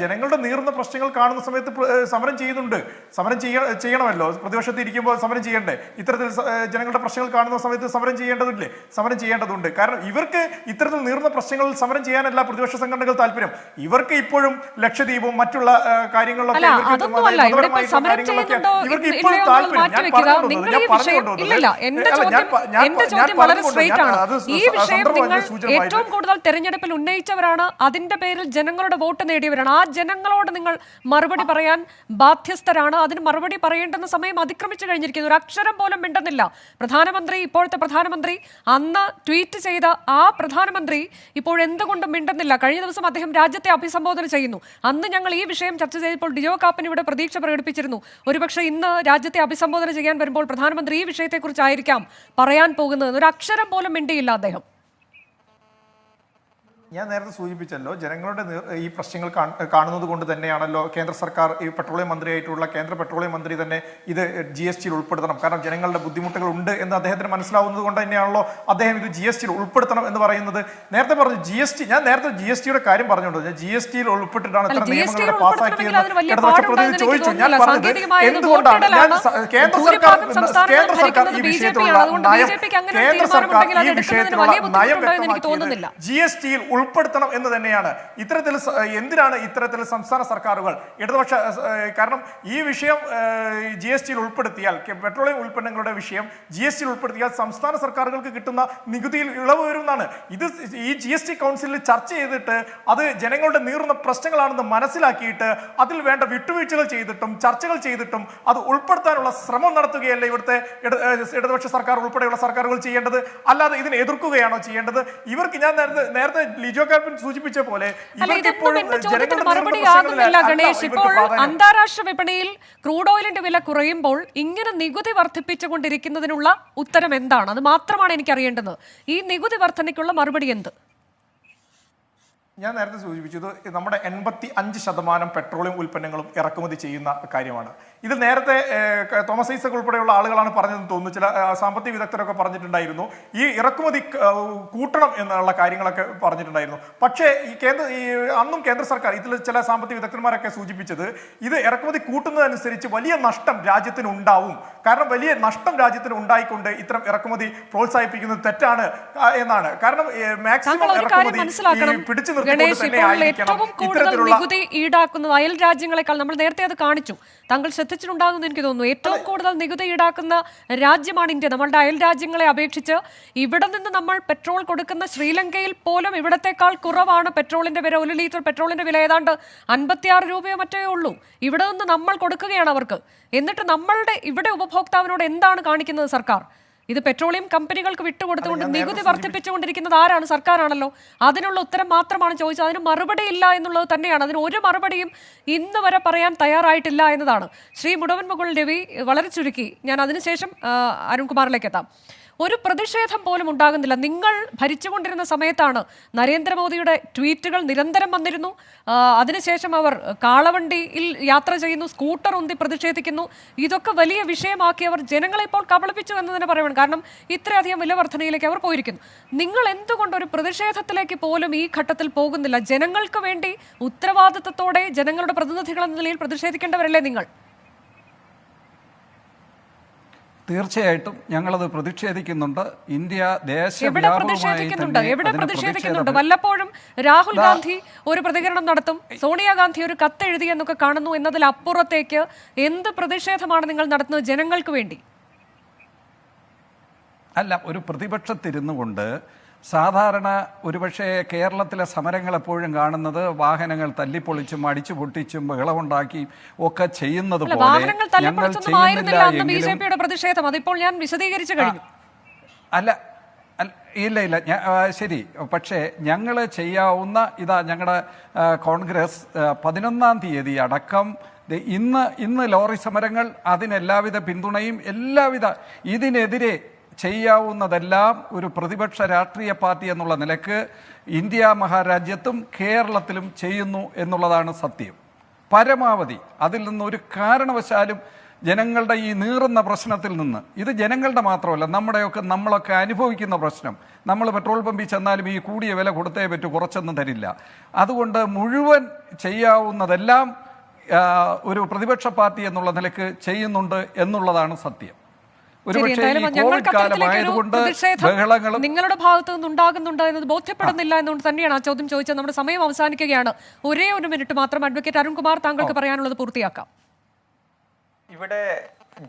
ജനങ്ങളുടെ നീറുന്ന പ്രശ്നങ്ങൾ കാണുന്ന സമയത്ത് സമരം ചെയ്യുന്നുണ്ട്. സമരം ചെയ്യണമല്ലോ, പ്രതിപക്ഷത്തിൽ ഇരിക്കുമ്പോൾ സമരം ചെയ്യണ്ടേ? ഇത്തരത്തിൽ ജനങ്ങളുടെ പ്രശ്നങ്ങൾ കാണുന്ന സമയത്ത് സമരം ചെയ്യേണ്ടതില്ല, സമരം ചെയ്യേണ്ടതുണ്ട്. കാരണം ഇവർക്ക് ഇത്തരത്തിൽ നീറുന്ന പ്രശ്നങ്ങളിൽ സമരം ചെയ്യാനല്ല പ്രതിപക്ഷ സംഘടനകൾ താല്പര്യം. ഇവർക്ക് ഇപ്പോഴും ലക്ഷദ്വീപും മറ്റുള്ള കാര്യങ്ങളിലൊക്കെ ഇവർക്ക് ഇപ്പോഴും താല്പര്യം. ഏറ്റവും കൂടുതൽ തെരഞ്ഞെടുപ്പിൽ ഉന്നയിച്ചവരാണ്, അതിന്റെ പേരിൽ ജനങ്ങളുടെ വോട്ട് നേടിയവരാണ്. ആ ജനങ്ങളോട് നിങ്ങൾ മറുപടി പറയാൻ ബാധ്യസ്ഥരാണ്. അതിന് മറുപടി പറയേണ്ടുന്ന സമയം അതിക്രമിച്ചു കഴിഞ്ഞിരിക്കുന്നു. ഒരു അക്ഷരം പോലും മിണ്ടുന്നില്ല പ്രധാനമന്ത്രി. ഇപ്പോഴത്തെ പ്രധാനമന്ത്രി, അന്ന് ട്വീറ്റ് ചെയ്ത ആ പ്രധാനമന്ത്രി ഇപ്പോൾ എന്തുകൊണ്ടും മിണ്ടുന്നില്ല. കഴിഞ്ഞ ദിവസം അദ്ദേഹം രാജ്യത്തെ അഭിസംബോധന ചെയ്യുന്നു. അന്ന് ഞങ്ങൾ ഈ വിഷയം ചർച്ച ചെയ്തപ്പോൾ ഡിജോ കാപ്പൻ ഇവിടെ പ്രതീക്ഷ പ്രകടിപ്പിച്ചിരുന്നു, ഒരുപക്ഷെ ഇന്ന് രാജ്യത്തെ അഭിസംബോധന ചെയ്യാൻ വരുമ്പോൾ പ്രധാനമന്ത്രി ഈ വിഷയത്തെക്കുറിച്ചായിരിക്കാം പറയാൻ പോകുന്നത്. ഒരു അക്ഷരം പോലും മിണ്ടിയില്ല അദ്ദേഹം. ഞാൻ നേരത്തെ സൂചിപ്പിച്ചല്ലോ, ജനങ്ങളുടെ ഈ പ്രശ്നങ്ങൾ കാണുന്നത് കൊണ്ട് തന്നെയാണല്ലോ കേന്ദ്ര സർക്കാർ ഈ പെട്രോളിയം മന്ത്രിയായിട്ടുള്ള കേന്ദ്ര പെട്രോളിയം മന്ത്രി തന്നെ ഇത് GSTയിൽ ഉൾപ്പെടുത്തണം. കാരണം ജനങ്ങളുടെ ബുദ്ധിമുട്ടുകൾ ഉണ്ട് എന്ന് അദ്ദേഹത്തിന് മനസ്സിലാവുന്നത് കൊണ്ട് തന്നെയാണല്ലോ അദ്ദേഹം ഇത് GSTയിൽ ഉൾപ്പെടുത്തണം എന്ന് പറയുന്നത്. നേരത്തെ പറഞ്ഞു GST, ഞാൻ നേരത്തെ GSTയുടെ കാര്യം പറഞ്ഞുകൊണ്ട് ഞാൻ GSTയിൽ ഉൾപ്പെട്ടിട്ടാണ് ഇത്ര നിയമങ്ങളുടെ പാസ്സാക്കിയെന്ന് ഇടതുപക്ഷ പ്രതിനിധി ചോദിച്ചു. ഞാൻ പറഞ്ഞത് എന്തുകൊണ്ടാണ് കേന്ദ്ര സർക്കാർ ഈ വിഷയത്തിലുള്ള നയം വ്യക്തമാക്കിയത് GSTയിൽ ഉൾപ്പെടുത്തണം എന്ന് തന്നെയാണ്. എന്തിനാണ് ഇത്തരത്തിൽ സംസ്ഥാന സർക്കാരുകൾ ഇടതുപക്ഷ, കാരണം ഈ വിഷയം GSTയിൽ ഉൾപ്പെടുത്തിയാൽ, പെട്രോളിയം ഉൽപ്പന്നങ്ങളുടെ വിഷയം GSTയിൽ ഉൾപ്പെടുത്തിയാൽ സംസ്ഥാന സർക്കാരുകൾക്ക് കിട്ടുന്ന നികുതിയിൽ ഇളവ് വരുന്നതാണ്. ഇത് ഈ GST കൗൺസിലിൽ ചർച്ച ചെയ്തിട്ട് അത് ജനങ്ങളുടെ നീറുന്ന പ്രശ്നങ്ങളാണെന്ന് മനസ്സിലാക്കിയിട്ട് അതിൽ വേണ്ട വിട്ടുവീഴ്ചകൾ ചെയ്തിട്ടും ചർച്ചകൾ ചെയ്തിട്ടും അത് ഉൾപ്പെടുത്താനുള്ള ശ്രമം നടത്തുകയല്ലേ ഇവിടുത്തെ ഇടതുപക്ഷ സർക്കാർ ഉൾപ്പെടെയുള്ള സർക്കാരുകൾ ചെയ്യേണ്ടത്. അല്ലാതെ ഇതിനെ എതിർക്കുകയാണോ ചെയ്യേണ്ടത്? ഇവർക്ക് ഞാൻ നേരത്തെ ലിജോ കാപ്പൻ സൂചിപ്പിച്ച പോലെ അല്ല, ഇവർക്ക് ഇതൊന്നും ഇപ്പോഴും എന്റെ ചോദ്യത്തിന് ജനങ്ങളുടെ മറുപടി നേരിടുന്ന ആകുന്നില്ല പ്രശ്നങ്ങളിൽ ഗണേഷ്. അല്ല ഇപ്പോൾ ഇവർക്ക് പ്രാധാന്യം. അന്താരാഷ്ട്ര വിപണിയിൽ ക്രൂഡ് ഓയിലിന്റെ വില കുറയുമ്പോൾ ഇങ്ങനെ നികുതി വർദ്ധിപ്പിച്ചുകൊണ്ടിരിക്കുന്നതിനുള്ള ഉത്തരം എന്താണ്? അത് മാത്രമാണ് എനിക്ക് അറിയേണ്ടത്. ഈ നികുതി വർധനയ്ക്കുള്ള മറുപടി എന്ത്? ഞാൻ നേരത്തെ സൂചിപ്പിച്ചത് നമ്മുടെ 85% പെട്രോളിയം ഉൽപ്പന്നങ്ങളും ഇറക്കുമതി ചെയ്യുന്ന കാര്യമാണ്. ഇത് നേരത്തെ തോമസ് ഐസക് ഉൾപ്പെടെയുള്ള ആളുകളാണ് പറഞ്ഞതെന്ന് തോന്നുന്നു. ചില സാമ്പത്തിക വിദഗ്ധരൊക്കെ പറഞ്ഞിട്ടുണ്ടായിരുന്നു ഈ ഇറക്കുമതി കൂട്ടണം എന്നുള്ള കാര്യങ്ങളൊക്കെ പറഞ്ഞിട്ടുണ്ടായിരുന്നു. പക്ഷേ അന്നും കേന്ദ്ര സർക്കാർ ഇതിൽ ചില സാമ്പത്തിക വിദഗ്ധന്മാരൊക്കെ സൂചിപ്പിച്ചത് ഇത് ഇറക്കുമതി കൂട്ടുന്നതനുസരിച്ച് വലിയ നഷ്ടം രാജ്യത്തിന് ഉണ്ടാവും. കാരണം വലിയ നഷ്ടം രാജ്യത്തിന് ഉണ്ടായിക്കൊണ്ട് ഇത്തരം ഇറക്കുമതി പ്രോത്സാഹിപ്പിക്കുന്നത് തെറ്റാണ് എന്നാണ്. കാരണം മാക്സിമം ഇറക്കുമതി പിടിച്ചു ഗണേഷ്, ഇപ്പോൾ ഏറ്റവും കൂടുതൽ നികുതി ഈടാക്കുന്നത് അയൽ രാജ്യങ്ങളെക്കാൾ, നമ്മൾ നേരത്തെ അത് കാണിച്ചു, താങ്കൾ ശ്രദ്ധിച്ചിട്ടുണ്ടാകുമെന്ന് എനിക്ക് തോന്നുന്നു, ഏറ്റവും കൂടുതൽ നികുതി ഈടാക്കുന്ന രാജ്യമാണ് ഇന്ത്യ. നമ്മളുടെ അയൽ രാജ്യങ്ങളെ അപേക്ഷിച്ച് ഇവിടെ നിന്ന് നമ്മൾ പെട്രോൾ കൊടുക്കുന്ന ശ്രീലങ്കയിൽ പോലും ഇവിടത്തെക്കാൾ കുറവാണ് പെട്രോളിന്റെ വില. 1 ലിറ്റർ പെട്രോളിന്റെ വില ഏതാണ്ട് 56 രൂപയോ മറ്റേ ഉള്ളൂ. ഇവിടെ നിന്ന് നമ്മൾ കൊടുക്കുകയാണ് അവർക്ക്. എന്നിട്ട് നമ്മളുടെ ഇവിടെ ഉപഭോക്താവിനോട് എന്താണ് കാണിക്കുന്നത് സർക്കാർ? ഇത് പെട്രോളിയം കമ്പനികൾക്ക് വിട്ടുകൊടുത്തുകൊണ്ട് നികുതി വർദ്ധിപ്പിച്ചുകൊണ്ടിരിക്കുന്നത് ആരാണ്? സർക്കാരാണല്ലോ. അതിനുള്ള ഉത്തരം മാത്രമാണ് ചോദിച്ചത്. അതിന് മറുപടി ഇല്ല എന്നുള്ളത് തന്നെയാണ്. അതിന് ഒരു മറുപടിയും ഇന്ന് വരെ പറയാൻ തയ്യാറായിട്ടില്ല എന്നതാണ്. ശ്രീ മുടവൻ മുകുൾ രവി, വളരെ ചുരുക്കി ഞാൻ അതിനുശേഷം അരുൺകുമാറിലേക്ക് എത്താം. ഒരു പ്രതിഷേധം പോലും ഉണ്ടാകുന്നില്ല. നിങ്ങൾ ഭരിച്ചുകൊണ്ടിരുന്ന സമയത്താണ് നരേന്ദ്രമോദിയുടെ ട്വീറ്റുകൾ നിരന്തരം വന്നിരുന്നു. അതിനുശേഷം അവർ കാളവണ്ടിയിൽ യാത്ര ചെയ്യുന്നു, സ്കൂട്ടർ ഉന്തി പ്രതിഷേധിക്കുന്നു. ഇതൊക്കെ വലിയ വിഷയമാക്കി അവർ ജനങ്ങളെ ഇപ്പോൾ കബളിപ്പിച്ചു എന്ന് തന്നെ പറയുന്നു. കാരണം ഇത്രയധികം വില വർധനയിലേക്ക് അവർ പോയിരിക്കുന്നു. നിങ്ങൾ എന്തുകൊണ്ട് ഒരു പ്രതിഷേധത്തിലേക്ക് പോലും ഈ ഘട്ടത്തിൽ പോകുന്നില്ല? ജനങ്ങൾക്ക് വേണ്ടി ഉത്തരവാദിത്തത്തോടെ ജനങ്ങളുടെ പ്രതിനിധികൾ എന്ന നിലയിൽ പ്രതിഷേധിക്കേണ്ടവരല്ലേ നിങ്ങൾ? തീർച്ചയായിട്ടും ഞങ്ങളത് പ്രതിഷേധിക്കുന്നുണ്ട്. ഇന്ത്യ എവിടെ പ്രതിഷേധിക്കുന്നുണ്ട്? വല്ലപ്പോഴും രാഹുൽ ഗാന്ധി ഒരു പ്രതികരണം നടത്തും, സോണിയാഗാന്ധി ഒരു കത്ത് എഴുതി എന്നൊക്കെ കാണുന്നു. എന്നതിലപ്പുറത്തേക്ക് എന്ത് പ്രതിഷേധമാണ് നിങ്ങൾ നടത്തുന്നത് ജനങ്ങൾക്ക് വേണ്ടി? അല്ല, ഒരു പ്രതിപക്ഷത്തിരുന്നു കൊണ്ട് സാധാരണ ഒരുപക്ഷെ കേരളത്തിലെ സമരങ്ങൾ എപ്പോഴും കാണുന്നത് വാഹനങ്ങൾ തല്ലിപ്പൊളിച്ചും അടിച്ചു പൊട്ടിച്ചും ബഹളമുണ്ടാക്കി ഒക്കെ ചെയ്യുന്നത് പോലെ ഞങ്ങൾ ചെയ്യുന്നില്ല പ്രതിഷേധം. അതിപ്പോൾ ഞാൻ വിശദീകരിച്ചു കഴിഞ്ഞു. അല്ല ഇല്ല ശരി. പക്ഷേ ഞങ്ങൾ ചെയ്യാവുന്ന ഞങ്ങളുടെ കോൺഗ്രസ് 11-ാം തീയതി അടക്കം ഇന്ന് ലോറി സമരങ്ങൾ, അതിനെല്ലാവിധ പിന്തുണയും ഇതിനെതിരെ ചെയ്യാവുന്നതെല്ലാം ഒരു പ്രതിപക്ഷ രാഷ്ട്രീയ പാർട്ടി എന്നുള്ള നിലക്ക് ഇന്ത്യ മഹാരാജ്യത്തും കേരളത്തിലും ചെയ്യുന്നു എന്നുള്ളതാണ് സത്യം. പരമാവധി അതിൽ നിന്ന് ഒരു കാരണവശാലും ജനങ്ങളുടെ ഈ നീറുന്ന പ്രശ്നത്തിൽ നിന്ന്, ഇത് ജനങ്ങളുടെ മാത്രമല്ല നമ്മളൊക്കെ അനുഭവിക്കുന്ന പ്രശ്നം, നമ്മൾ പെട്രോൾ പമ്പിൽ ചെന്നാലും ഈ കൂടിയ വില കൊടുത്തേ പറ്റൂ, കുറച്ചൊന്നും തരില്ല. അതുകൊണ്ട് മുഴുവൻ ചെയ്യാവുന്നതെല്ലാം ഒരു പ്രതിപക്ഷ പാർട്ടി എന്നുള്ള നിലക്ക് ചെയ്യുന്നുണ്ട് എന്നുള്ളതാണ് സത്യം. നിങ്ങളുടെ ഭാഗത്തു നിന്നുണ്ടാകുന്നുണ്ട് എന്നത് ബോധ്യപ്പെടുന്നില്ല എന്നുകൊണ്ട് തന്നെയാണ് ആ ചോദ്യം ചോദിച്ചത്. നമ്മുടെ സമയം അവസാനിക്കുകയാണ്. ഒരേ ഒരു മിനിറ്റ് മാത്രം. അഡ്വക്കേറ്റ് അരുൺകുമാർ, താങ്കൾക്ക് പറയാനുള്ളത് പൂർത്തിയാക്കാം. ഇവിടെ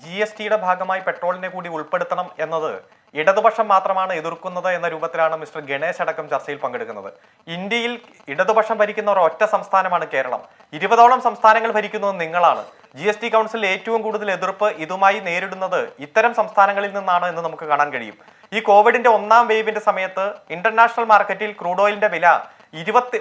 GSTയുടെ ഭാഗമായി പെട്രോളിനെ കൂടി ഉൾപ്പെടുത്തണം എന്നത് ഇടതുപക്ഷം മാത്രമാണ് എതിർക്കുന്നത് എന്ന രൂപത്തിലാണ് മിസ്റ്റർ ഗണേശ് അടക്കം ചർച്ചയിൽ പങ്കെടുക്കുന്നത്. ഇന്ത്യയിൽ ഇടതുപക്ഷം ഭരിക്കുന്ന ഒരൊറ്റ സംസ്ഥാനമാണ് കേരളം. 20ഓളം സംസ്ഥാനങ്ങൾ ഭരിക്കുന്നത് നിങ്ങളാണ്. GST കൗൺസിലിൽ ഏറ്റവും കൂടുതൽ എതിർപ്പ് ഇതുമായി നേരിടുന്നത് ഇത്തരം സംസ്ഥാനങ്ങളിൽ നിന്നാണ് എന്ന് നമുക്ക് കാണാൻ കഴിയും. ഈ കോവിഡിന്റെ 1ാം വേവിന്റെ സമയത്ത് ഇന്റർനാഷണൽ മാർക്കറ്റിൽ ക്രൂഡ് ഓയിലിന്റെ വില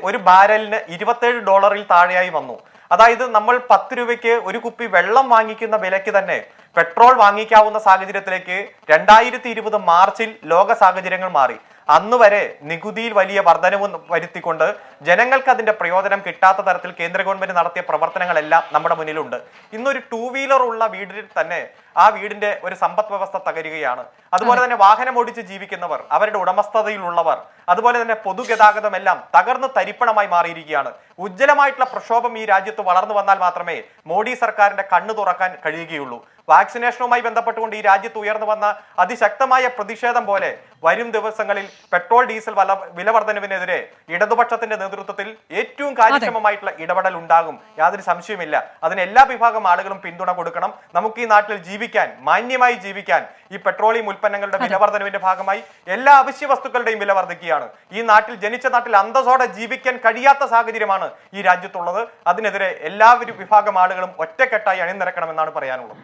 ഒരു ബാരലിന് $27 താഴെയായി വന്നു. അതായത് നമ്മൾ 10 രൂപയ്ക്ക് ഒരു കുപ്പി വെള്ളം വാങ്ങിക്കുന്ന വിലയ്ക്ക് തന്നെ പെട്രോൾ വാങ്ങിക്കാവുന്ന സാഹചര്യത്തിലേക്ക് 2020 മാർച്ചിൽ ലോക സാഹചര്യങ്ങൾ മാറി. അന്ന് വരെ നികുതിയിൽ വലിയ വർധനവ് വരുത്തിക്കൊണ്ട് ജനങ്ങൾക്ക് അതിന്റെ പ്രയോജനം കിട്ടാത്ത തരത്തിൽ കേന്ദ്ര ഗവൺമെന്റ് നടത്തിയ പ്രവർത്തനങ്ങളെല്ലാം നമ്മുടെ മുന്നിലുണ്ട്. ഇന്നൊരു 2 വീലർ ഉള്ള വീടിൽ തന്നെ ആ വീടിന്റെ ഒരു സമ്പദ് വ്യവസ്ഥ തകരുകയാണ്. അതുപോലെ തന്നെ വാഹനം ഓടിച്ച് ജീവിക്കുന്നവർ, അവരുടെ ഉടമസ്ഥതയിലുള്ളവർ, അതുപോലെ തന്നെ പൊതുഗതാഗതം എല്ലാം തകർന്ന് തരിപ്പണമായി മാറിയിരിക്കുകയാണ്. ഉജ്ജ്വലമായിട്ടുള്ള പ്രക്ഷോഭം ഈ രാജ്യത്ത് വളർന്നു വന്നാൽ മാത്രമേ മോഡി സർക്കാരിന്റെ കണ്ണു തുറക്കാൻ കഴിയുകയുള്ളൂ. വാക്സിനേഷനുമായി ബന്ധപ്പെട്ടുകൊണ്ട് ഈ രാജ്യത്ത് ഉയർന്നു വന്ന അതിശക്തമായ പ്രതിഷേധം പോലെ വരും ദിവസങ്ങളിൽ പെട്രോൾ ഡീസൽ വില വർധനവിനെതിരെ ഇടതുപക്ഷത്തിന്റെ നേതൃത്വത്തിൽ ഏറ്റവും കാര്യക്ഷമമായിട്ടുള്ള ഇടപെടൽ ഉണ്ടാകും, യാതൊരു സംശയമില്ല. അതിന് എല്ലാ വിഭാഗം ആളുകളും പിന്തുണ കൊടുക്കണം. നമുക്ക് ഈ നാട്ടിൽ ജീവിക്കാൻ, മാന്യമായി ജീവിക്കാൻ ഈ പെട്രോളിയം ഉൽപ്പന്നങ്ങളുടെ വില വർധനവിന്റെ ഭാഗമായി എല്ലാ അവശ്യ വസ്തുക്കളുടെയും വില വർദ്ധിക്കുകയാണ്. ഈ നാട്ടിൽ ജനിച്ച നാട്ടിൽ അന്തസ്സോടെ ജീവിക്കാൻ കഴിയാത്ത സാഹചര്യമാണ് ഈ രാജ്യത്തുള്ളത്. അതിനെതിരെ എല്ലാവരും വിഭാഗം ആളുകളും ഒറ്റക്കെട്ടായി അണിനിരക്കണമെന്നാണ് പറയാനുള്ളത്.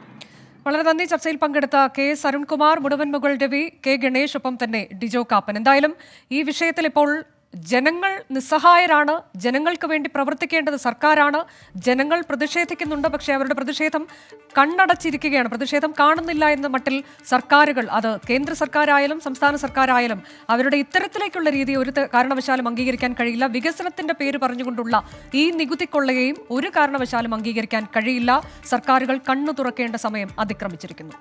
വളരെ നന്ദി. ചർച്ചയിൽ പങ്കെടുത്ത KS അരുൺകുമാർ, മുടവൻ മുകുൾ രവി, K ഗണേഷ്, ഒപ്പം തന്നെ ഡിജോ കാപ്പൻ. എന്തായാലും ഈ വിഷയത്തിൽ ഇപ്പോൾ ജനങ്ങൾ നിസ്സഹായരാണ്, ജനങ്ങൾക്ക് വേണ്ടി പ്രവർത്തിക്കേണ്ടത് സർക്കാരാണ്. ജനങ്ങൾ പ്രതിഷേധിക്കുന്നുണ്ട്, പക്ഷേ അവരുടെ പ്രതിഷേധം കണ്ണടച്ചിരിക്കുകയാണ്. പ്രതിഷേധം കാണുന്നില്ല എന്ന മട്ടിൽ സർക്കാരുകൾ, അത് കേന്ദ്ര സർക്കാരായാലും സംസ്ഥാന സർക്കാരായാലും, അവരുടെ ഇത്തരത്തിലേക്കുള്ള രീതി ഒരു കാരണവശാലും അംഗീകരിക്കാൻ കഴിയില്ല. വികസനത്തിന്റെ പേര് പറഞ്ഞുകൊണ്ടുള്ള ഈ നികുതി കൊള്ളയെയും ഒരു കാരണവശാലും അംഗീകരിക്കാൻ കഴിയില്ല. സർക്കാരുകൾ കണ്ണു തുറക്കേണ്ട സമയം അതിക്രമിച്ചിരിക്കുന്നു.